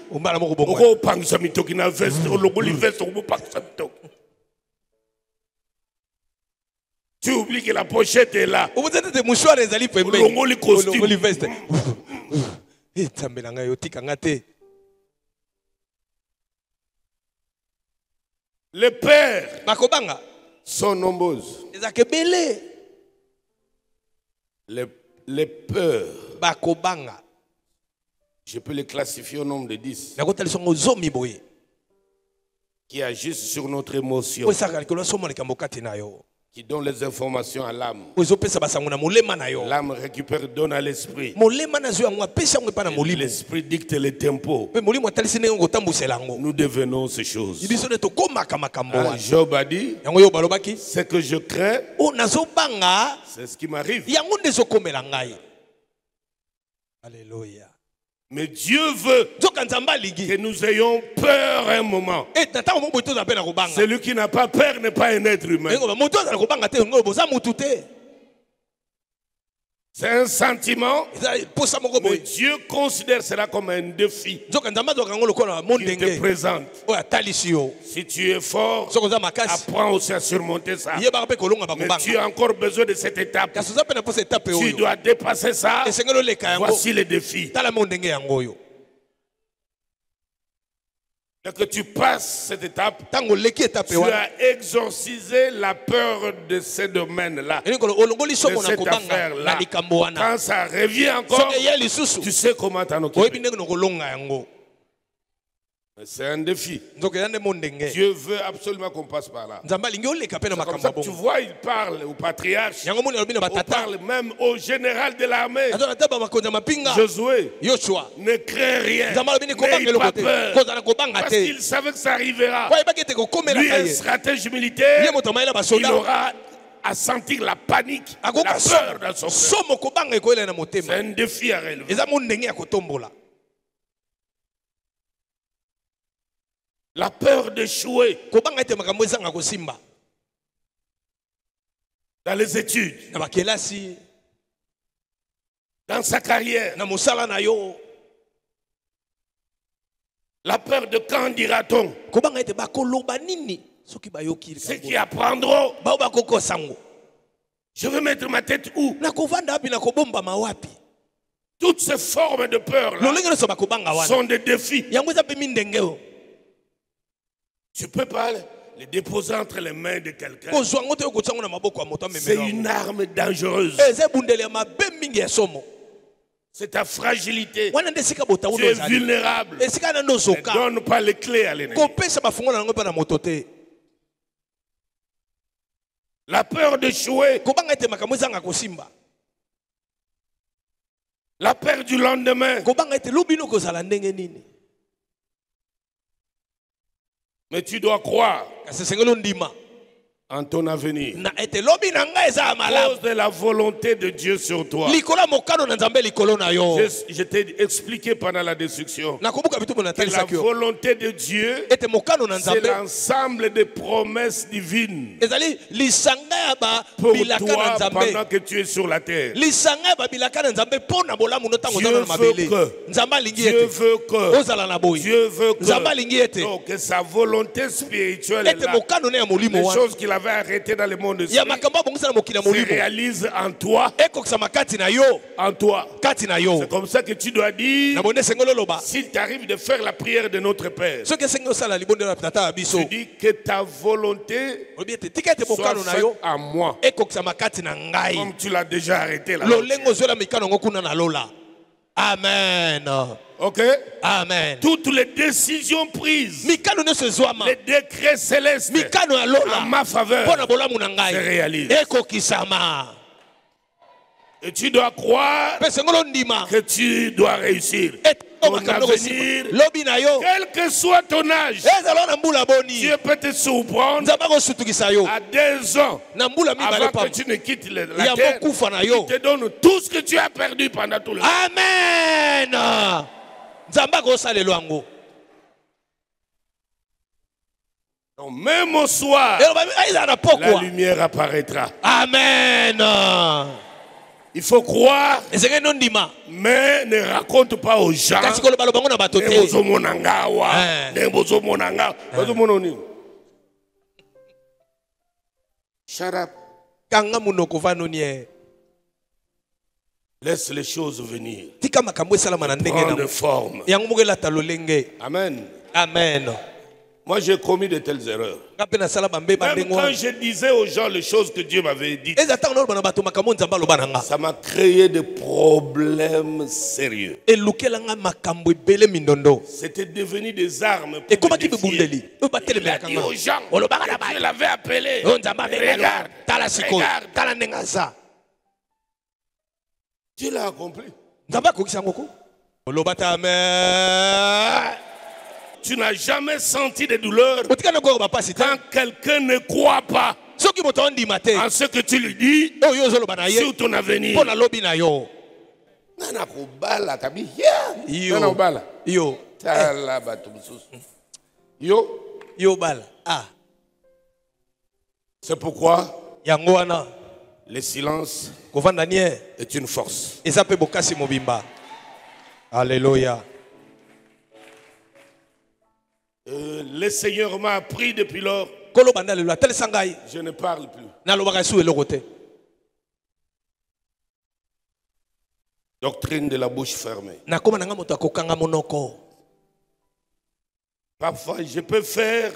Tu oublies que la pochette est là. Les pères sont nombreuses. Les peurs, je peux les classifier au nombre de 10 qui agissent sur notre émotion, qui donnent les informations à l'âme. L'âme récupère, donne à l'esprit. L'esprit dicte les tempos. Nous devenons ces choses. Job a dit, ce que je crains, c'est ce qui m'arrive. Alléluia. Mais Dieu veut que nous ayons peur un moment. Celui qui n'a pas peur n'est pas un être humain. C'est un sentiment, mais Dieu considère cela comme un défi qui te présente. Si tu es fort, apprends aussi à surmonter ça. Mais tu as encore besoin de cette étape. Tu dois dépasser ça. Voici les défis. Dès que tu passes cette étape, tu as exorcisé la peur de ce domaine-là, de cette affaire-là. Quand ça revient encore, tu sais comment t'en occuper. C'est un défi. Dieu Dieu veut absolument qu'on passe par là. Comme ça que tu vois, il parle au patriarche, il parle même au général de l'armée. Josué, ne crains rien, n'aie pas peur, parce qu'il savait que ça arrivera. Lui, un stratège militaire, il aura à sentir la panique, la peur dans son cœur. C'est un défi à relever. La peur d'échouer dans les études, dans sa carrière, la peur de quand dira-t-on, ceux qui apprendront, je vais mettre ma tête où? Toutes ces formes de peur-là sont des défis. Tu peux pas les déposer entre les mains de quelqu'un. C'est une arme dangereuse. C'est ta fragilité. Tu es vulnérable. Ne donne pas les clés à l'ennemi. La peur d'échouer. La peur du lendemain. Mais tu dois croire en ton avenir. À cause de la volonté de Dieu sur toi. Je t'ai expliqué pendant la destruction que la volonté de Dieu, c'est l'ensemble des promesses divines pour toi pendant que tu es sur la terre. Dieu veut que donc, que sa volonté spirituelle est là. Les choses qu'il avait arrêtées dans le monde se réalisent en toi. En toi. C'est comme ça que tu dois dire, s'il t'arrive de faire la prière de notre Père, tu dis que ta volonté soit faite à moi, comme tu l'as déjà arrêté là. Amen. Ok? Amen. Toutes les décisions prises, les décrets célestes en ma faveur se réalisent. Et tu dois croire que tu dois réussir ton avenir, quel que soit ton âge. Dieu peut te surprendre à 2 ans avant que tu ne quittes la terre. Il te donne tout ce que tu as perdu pendant tout le temps. Amen. Donc même au soir, la lumière apparaîtra. Amen. Il faut croire, mais ne raconte pas aux gens. Shut up. Laisse les choses venir. Prendre forme. Amen. Amen. Moi, j'ai commis de telles erreurs. Même quand je disais aux gens les choses que Dieu m'avait dites, ça m'a créé des problèmes sérieux. C'était devenu des armes pour me défier. Il a dit aux gens que Dieu l'avait appelé. Regarde, regarde. Dieu l'a accompli. Tu n'as jamais senti de douleur quand quelqu'un ne croit pas en ce que tu lui dis sur ton avenir. C'est pourquoi le silence est une force. Alléluia. Le Seigneur m'a appris depuis lors. Je ne parle plus. Doctrine de la bouche fermée. Parfois, je peux faire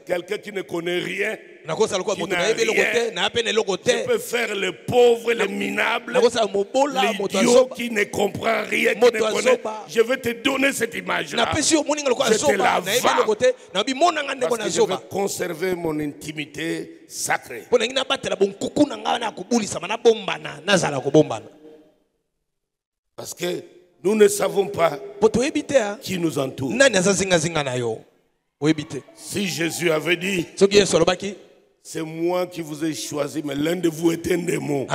quelqu'un qui ne connaît rien. Je peux faire le pauvre, le minable, l'idiot qui ne comprend rien, qui ne connaît. Je vais te donner cette image-là. Je te la vends. Parce que je veux conserver mon intimité sacrée. Parce que nous ne savons pas qui nous entoure. Si Jésus avait dit, c'est moi qui vous ai choisi, mais l'un de vous est un démon.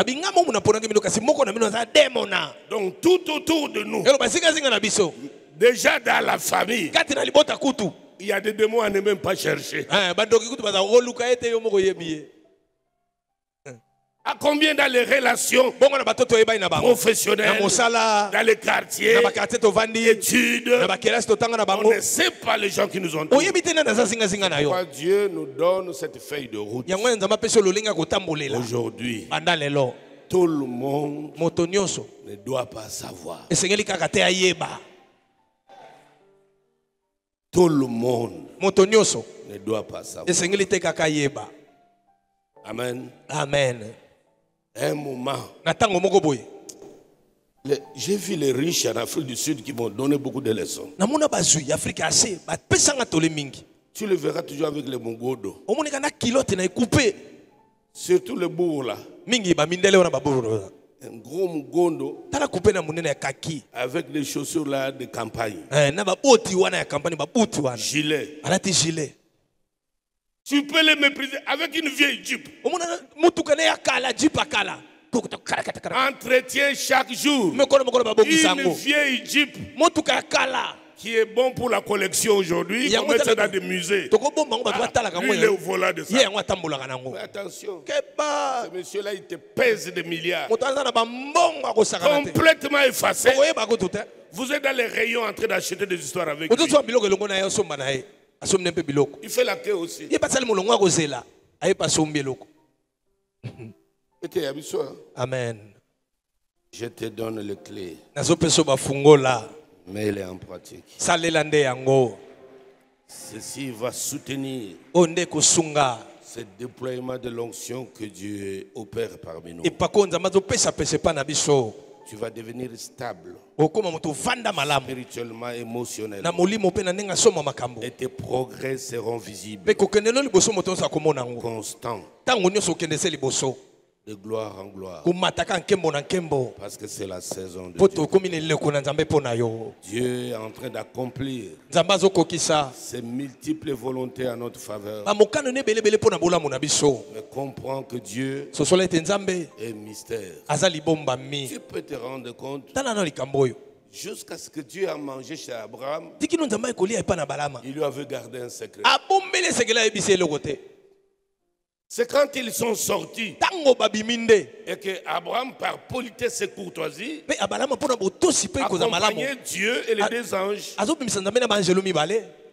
Donc tout autour de nous, déjà dans la famille, il y a des démons à ne même pas chercher. À combien dans les relations professionnelles, dans les quartiers, études, on ne sait pas les gens qui nous ont entourés. Pourquoi Dieu nous donne cette feuille de route? Aujourd'hui, tout le monde ne doit pas savoir. Tout le monde ne doit pas savoir. Amen. Amen. Un moment, j'ai vu les riches en Afrique du Sud qui m'ont donné beaucoup de leçons. Tu le verras toujours avec les mongodos. Surtout le bourg là. Un gros mongodo avec des chaussures là de campagne. Gilet. Tu peux les mépriser avec une vieille Jeep. Entretien chaque jour. Une vieille Jeep qui est bon pour la collection aujourd'hui. On met ça dans des musées. Lui, il est au volant de ça. Mais attention, ce monsieur-là, il te pèse des milliards. Complètement effacé. Vous êtes dans les rayons en train d'acheter des histoires avec lui. Il fait la queue aussi. Amen. Je te donne les clés. Mais il est en pratique. Ceci va soutenir ce déploiement de l'onction que Dieu opère parmi nous. Tu vas devenir stable, spirituellement, émotionnellement. Et tes progrès seront visibles, constants, de gloire en gloire. Parce que c'est la saison de Dieu. Dieu est en train d'accomplir ses multiples volontés à notre faveur. Mais comprends que Dieu est mystère. Tu peux te rendre compte jusqu'à ce que Dieu a mangé chez Abraham, il lui avait gardé un secret. C'est quand ils sont sortis et que Abraham, par politesse et courtoisie, accompagnait Dieu et les deux anges.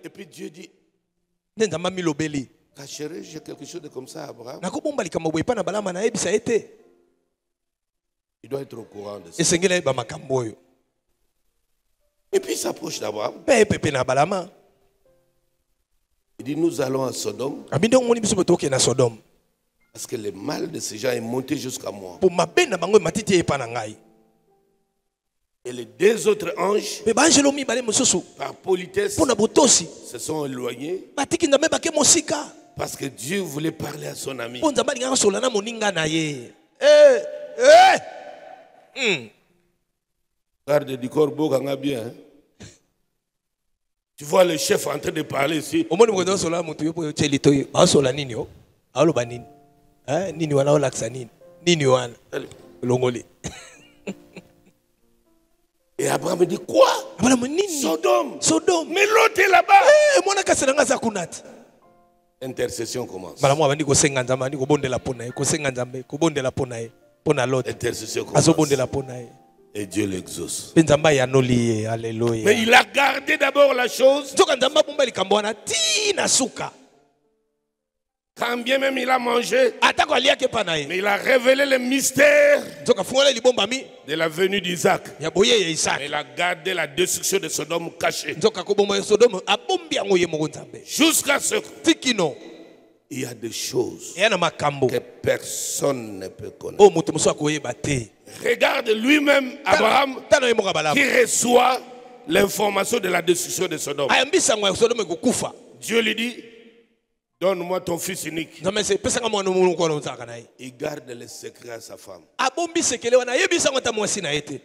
Et puis Dieu dit, cacherai j'ai quelque chose de comme ça à Abraham. Il doit être au courant de ça. Et puis il s'approche d'Abraham. Il dit, nous allons à Sodome. Parce que le mal de ces gens est monté jusqu'à moi. Et les deux autres anges, par politesse, se sont éloignés. Parce que Dieu voulait parler à son ami. Garde du corbeau, quand bien. Hein? Tu vois le chef en train de parler ici. Et Abraham dit quoi? Sodome. Mais l'autre est là-bas. Intercession commence. Intercession commence. Et Dieu l'exauce. Mais il a gardé d'abord la chose Quand bien même il a mangé, atako aliaki pa na ye mais il a révélé le mystère nzoka fungola libombami de la venue d'Isaac. ya boye ya Isaac. Il a gardé la destruction de Sodome cachée. Nzoka koboma ya Sodome abombi yango ye moko Nzambe. Jusqu'à ce Tikino il y a des choses ya na makambo que personne ne peut connaître. o mutu muso akoyeba te. Regarde lui-même Abraham Tano ye moko balaba. qui reçoit l'information de la destruction de Sodome. Ayambisa ngo ya Sodome kokufa. Dieu lui dit, donne-moi ton fils unique. Nzambe se pesa nga mwana mungu kwa nzaka na ye. Il garde le secret à sa femme. Abombi sekele wana yebisa ngo ta mwasi na yete.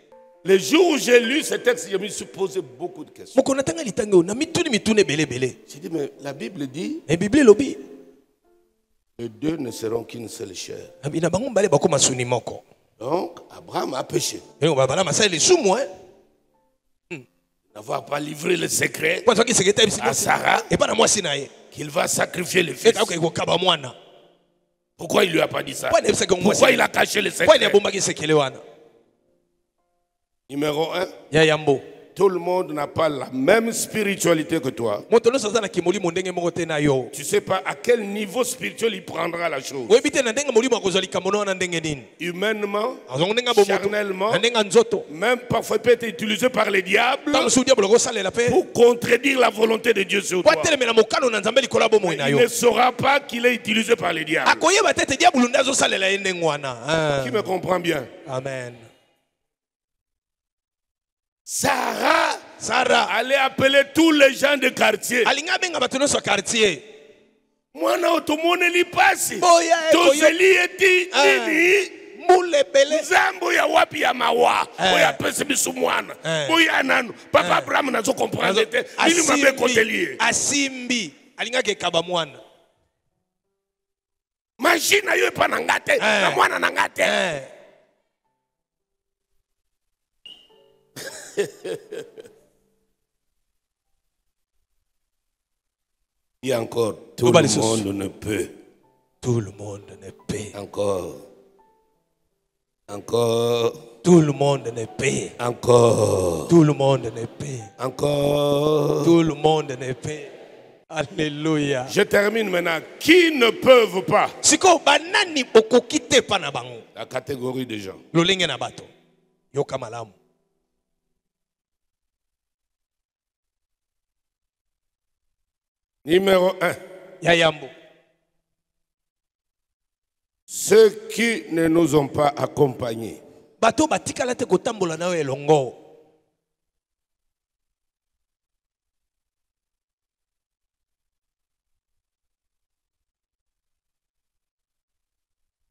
Le jour où j'ai lu ce texte, je me suis posé beaucoup de questions. Moko natanga litango na mitune bele. J'ai dit, mais la Bible dit, E Bible lobi. les deux ne seront qu'une seule chair. Abina bango mbale bakoma suni moko. Donc, Abraham a péché. Ngo babala masai le sumu N'avoir pas livré le secret Kwa nzoki seketa à Sarah e pa na mwasi na ye. qu'il va sacrifier le fils. E ka ko kaba mwana. Pourquoi il lui a pas dit ça? Pourquoi Pourquoi il a caché le Kwa ni secret? abombaki sekele wana. Numéro 1, Ya yambo. tout le monde n'a pas la même spiritualité que toi. Moto no sazana kimoli mondenge moko te na yo. Tu ne sais pas à quel niveau spirituel il prendra la chose. Oyebite na ndenge molimo akozali kamono na ndenge nini. Humainement, Azongo ndenga bomoto. charnellement, Na ndenga nzoto. même parfois peut être utilisé par les diables Tango sudi abolo salela pe. pour contredire la volonté de Dieu sur toi. Kwa telemela mokano na Nzambe likola bomo na Il yo. ne saura pas qu'il est utilisé par les diables. Akoyeba tete diabulu ndazo salela ye ndenge wana. Qui me comprend bien? Amen. Sarah allait appeler tous les gens de quartier. Alinga benga bato no so quartier. Mwana otomone lipasi. Boya Tozeli eti nini? Mule bele. Zambo ya wapi ya mawa. Boya pese bisu mwana. Boya nanu. Papa Abraham nazo comprendre te. Ili mabe kotelier. Asimbi. Alinga ke kaba mwana. Machine yo epa nangate. Na mwana nangate. Et encore, tout le monde ne peut. Tout le monde ne peut. Encore. Encore. Tout le monde ne peut. Encore. Tout le monde ne peut. Encore. Tout le monde ne peut. Alléluia. Je termine maintenant. Qui ne peuvent pas? Siko banani okokite pa na bango. La catégorie des gens. Lolenge na bato. Yoka malamu. Numéro 1. Yayambo. Ceux qui ne nous ont pas accompagnés. Bato batikala te kotambola na elongo.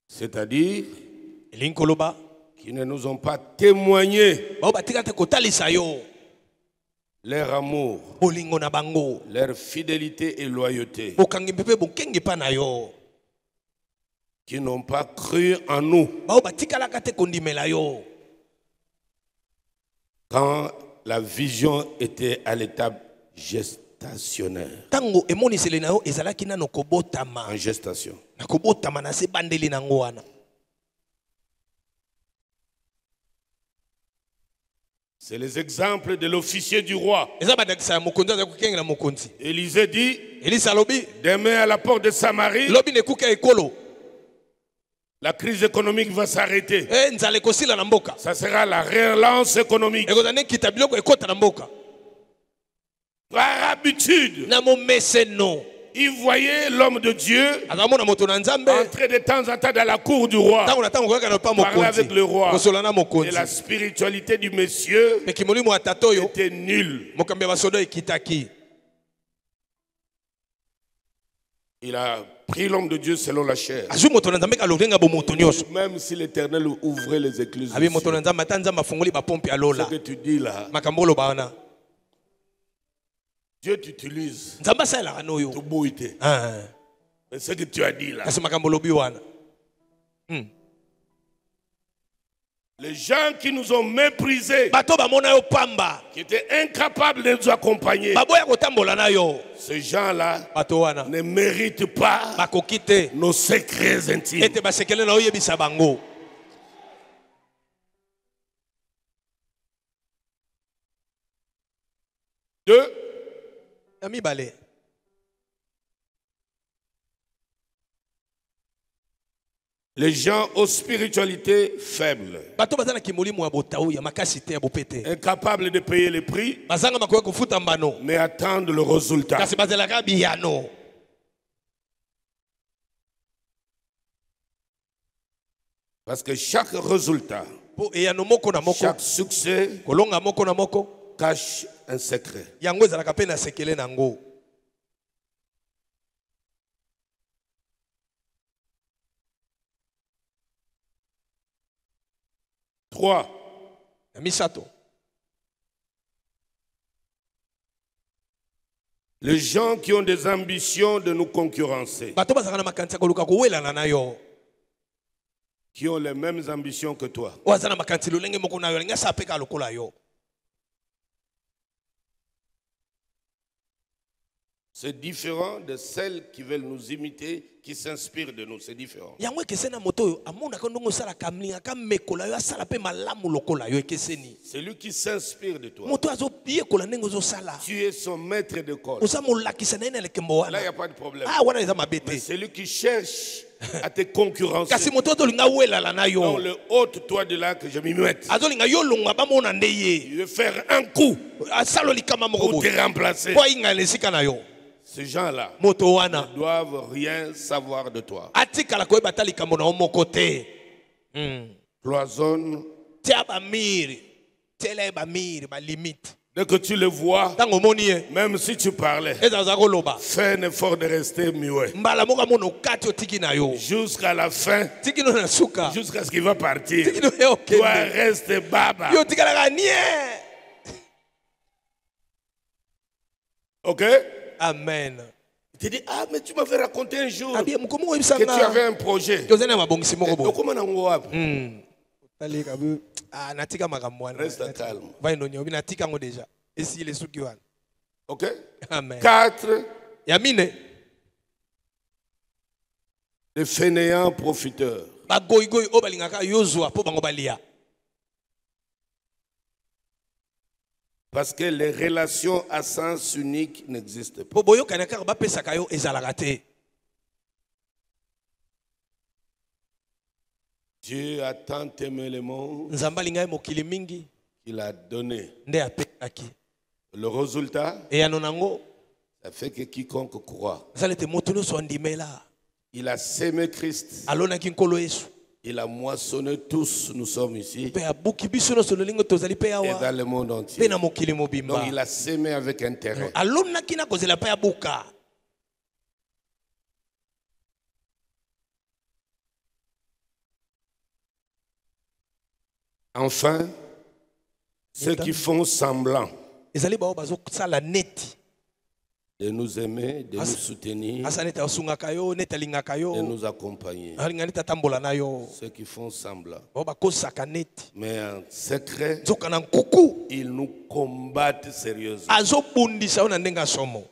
C'est-à-dire Linkoloba qui ne nous ont pas témoigné bao batikala te kotalisa yo. Leur amour, Bolingo na bango. leur fidélité et loyauté. Bokangi pepe bokengi pa na yo. Qui n'ont pas cru en nous. Bao batikala te kondimela yo. Quand la vision était à l'étape gestationnaire. Tango emoni selena yo ezalaki na nokobotama. En gestation. Na kobotama na se bandeli na ngwana. C'est les exemples de l'officier du roi. Élisée dit, demain à la porte de Samarie, la crise économique va s'arrêter. Ça sera la relance économique. Par habitude, il voyait l'homme de Dieu entrer de temps en temps dans la cour du roi, parler avec le roi. Et la spiritualité du monsieur était nulle. Il a pris l'homme de Dieu selon la chair. Même si l'Éternel ouvrait les écluses, ce que tu dis là, Dieu t'utilise. Mais ce que tu as dit là. Les gens qui nous ont méprisés, qui étaient incapables de nous accompagner, ces gens-là ne méritent pas nos secrets intimes. Deux, Les gens aux spiritualités faibles, bato bazana kimolimu ya botau ya makasi te ya bopete incapables de payer le prix, bazanga makoya kofuta mbano mais attendent le résultat. kasi bazelaka biyano. Parce que chaque résultat, Po eyano moko na moko chaque succès kolonga moko na moko cache un secret. yango ezalaka pe na sekele nango. Trois, Ya misato les gens qui ont des ambitions de nous concurrencer, bato bazalaka na makanisi ya koluka kowelana na yo qui ont les mêmes ambitions que toi. oyo aza na makanisi lolenge moko na yo alingi asala mpe kaka lokola yo. C'est différent de celles qui veulent nous imiter, qui s'inspirent de nous. C'est différent. yango ekeseni na moto oyo amonaka ndongo osalaka mlingaka mekola yo asala mpe malamu lokola yo ekeseni. Celui qui s'inspire de toi, moto azoyekola ndenge ozosala tu es son maître d'école. oza molakisa na ye na lekembo Là, il n'y a wana pas de problème. wana eza mabe Mais te celui qui cherche à te concurrencer, kasi moto azolinga welala na non, yo le ôte-toi de là que je m'y mette. azolinga yo longa bamona nde ye Il veut faire un coup asala likama moko pour boye te remplacer. po ayinga na esika na yo. Ces gens-là moto wana ne doivent rien savoir de toi. atikala koyeba ata likambo na yo moko te. Cloisonne. tia bamiri tiela ye bamiri balimite Dès que tu le vois, ntango omoni ye même si tu parlais, ezalaza koloba fais un effort de rester muet. mbala moko amona okati otiki na yo Jusqu'à la fin, tiki no na suka jusqu'à ce qu'il va partir. tiki no ye Toi, okende reste baba. yo otikalaka nie. Ok? Amen. Tu dis, ah, mais tu m'avais raconté un jour abie mokomo que tu avais oyebisanga un projet. tozali na mabongisi moko Et boye comment on va? talika boye natika makambo wana Reste calme. vainoni obi natika yango deja esili esuki wana. Ok? Amen. 4, ya mine les fainéants profiteurs. bagoyigoyi oyo balingaka yozwa mpo bango balia. Parce que les relations à sens unique n'existent pas. mpo boyokani kaka bapesaka yo ezalaka te. Dieu a tant aimé le monde nzambe alinga ye mokili mingi qu'il a donné. nde apesaki Le résultat, eyano nango ça fait que quiconque croit, ezala ete moto nyonso andimela il a sémé Christ, alonaki nkolo yesu il a moissonné tous, nous sommes ici, mpe abuki biso nyonso lolingo tozali mpe et awa dans le monde mpe entier. na mokili Donc mobimba il a sémé avec intérêt. alonaki na kozela mpe abuka. Enfin, ceux qui font semblant ezali bao bazosala neti de nous aimer, de nous soutenir, asa neti asungaka yo neti alingaka de yo nous accompagner. alinga neti atambola na yo Ceux qui font semblant. bao bakosaka neti Mais en secret, nzoka na nkuku ils nous combattent sérieusement. azobundisa yo na ndenge asomo.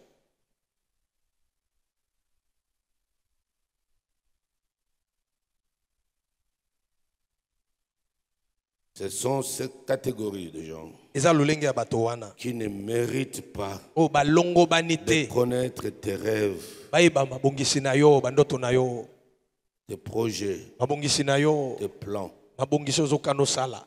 Ce sont ces catégories de gens eza lolenge ya bato wana qui ne méritent pas oyo balongobani de te connaître tes rêves, bayeba mabongisi na yo bandoto na yo tes projets, mabongisi na yo tes plans. mabongisi ozokana osala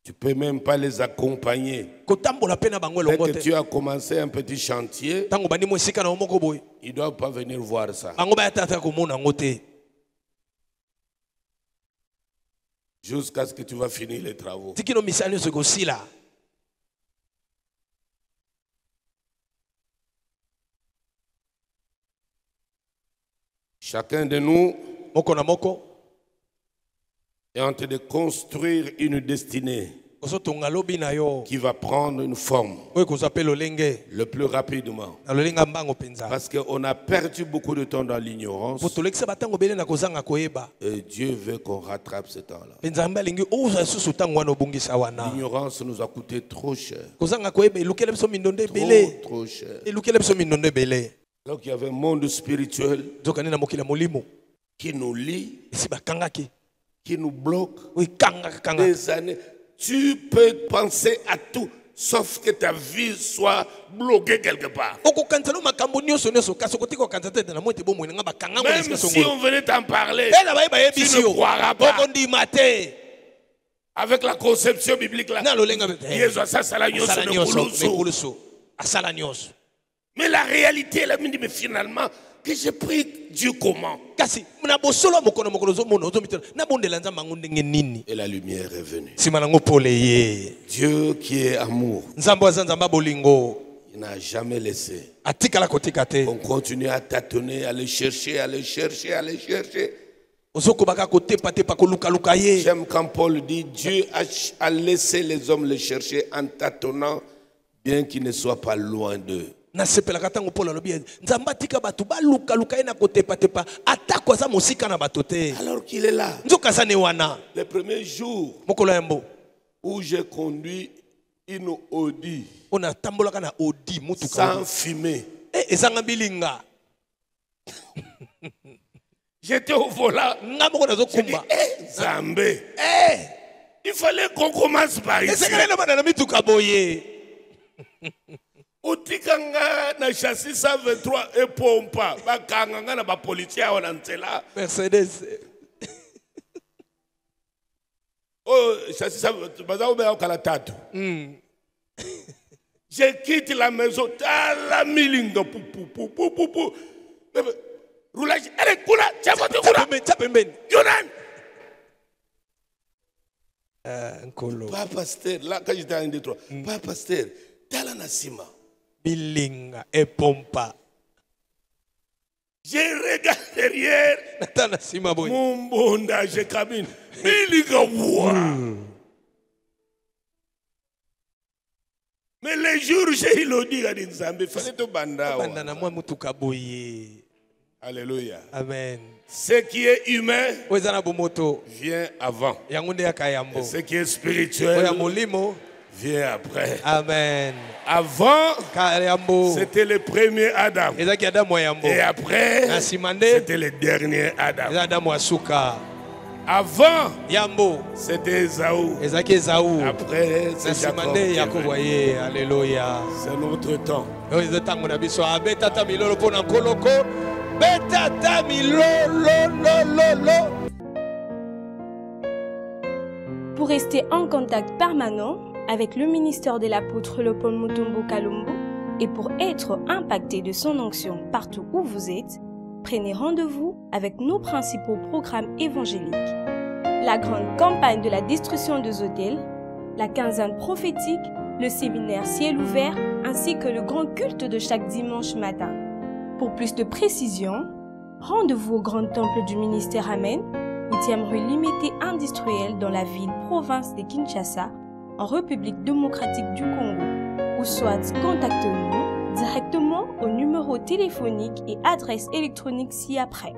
Tu ne peux même pas les accompagner. kotambola mpe na bango Dès elongo que te tu as commencé un petit chantier, ntango bandimo esika na yo moko boye ils ne doivent pas venir voir ça. bango baya tata komona yango te Jusqu'à ce que tu vas finir les travaux. tiki no misala nyonso ekosila. Chacun de nous moko na moko est en train de construire une destinée ozotonga lobi na yo qui va prendre une forme oyo ekozwa mpe lolenge le plus rapidement. na lolenga mbango mpenza Parce qu'on a perdu beaucoup de temps dans l'ignorance. mpo tolekisa batango ebele na kozanga koyeba Et Dieu veut qu'on rattrape ce temps-là. mpe nzambe alingi ozwa lisusu ntango wana obongisa wana L'ignorance nous a coûté trop cher. kozanga koyeba elukela biso mindondo ebele Trop cher. elukela biso mindondo ebele. Donc il y avait un monde spirituel nzokani na mokili ya molimo qui nous lie, esi bakangaki qui nous bloque oyo ekangaka des années. Tu peux penser à tout. sauf que ta vie soit bloquée quelque part. Même si on venait t'en parler, tu ne croiras pas. Avec la conception biblique là. Mais la réalité, elle a dit, mais finalement, que j'ai pris Dieu comment? Et la lumière est venue. Dieu qui est amour, il n'a jamais laissé. On continue à tâtonner, à le chercher, à le chercher, à le chercher. J'aime quand Paul dit, Dieu a laissé les hommes le cher en tâtonnant, bien qu'ils ne soient pas loin d'eux. Alors qu'il est là, le premier jour où j'ai conduit une Audi sans fumer, j'étais au volant, j'ai dit, Zambé, il fallait qu'on commence par ici. Utikanga na chassis 123 et pompa bakanga na ba policier wana ntela Mercedes. Oh chassis baza obe okala tatu. Je quitte la maison tala milinga pou. Roulage allez kula chapembe Yonan. Pas pasteur là quand j'étais en Détroit. Pas pasteur tala nasima. Bilinga et pompa. J'ai regardé derrière. Mon bonda, je camine. Bilinga ouah. Mais les jours j'ai il dit à Nzambe, fallait te banda. Alléluia. Amen. Ce qui est humain vient avant. Et ce qui est spirituel vient après. Amen. Avant, c'était le premier Adam. Et après, c'était le dernier Adam. Avant, c'était Esaü. Après, c'est Jacob. Alléluia. C'est notre temps. Pour rester en contact permanent avec le ministère de l'apôtre Léopold Mutombo Kalumbu et pour être impacté de son onction partout où vous êtes, prenez rendez-vous avec nos principaux programmes évangéliques. La grande campagne de la destruction des hôtels, la quinzaine prophétique, le séminaire ciel ouvert ainsi que le grand culte de chaque dimanche matin. Pour plus de précisions, rendez-vous au grand temple du ministère Amen, 8e rue Limité Industrielle dans la ville-province de Kinshasa, en République démocratique du Congo, ou soit contactez-nous directement au numéro téléphonique et adresse électronique ci-après.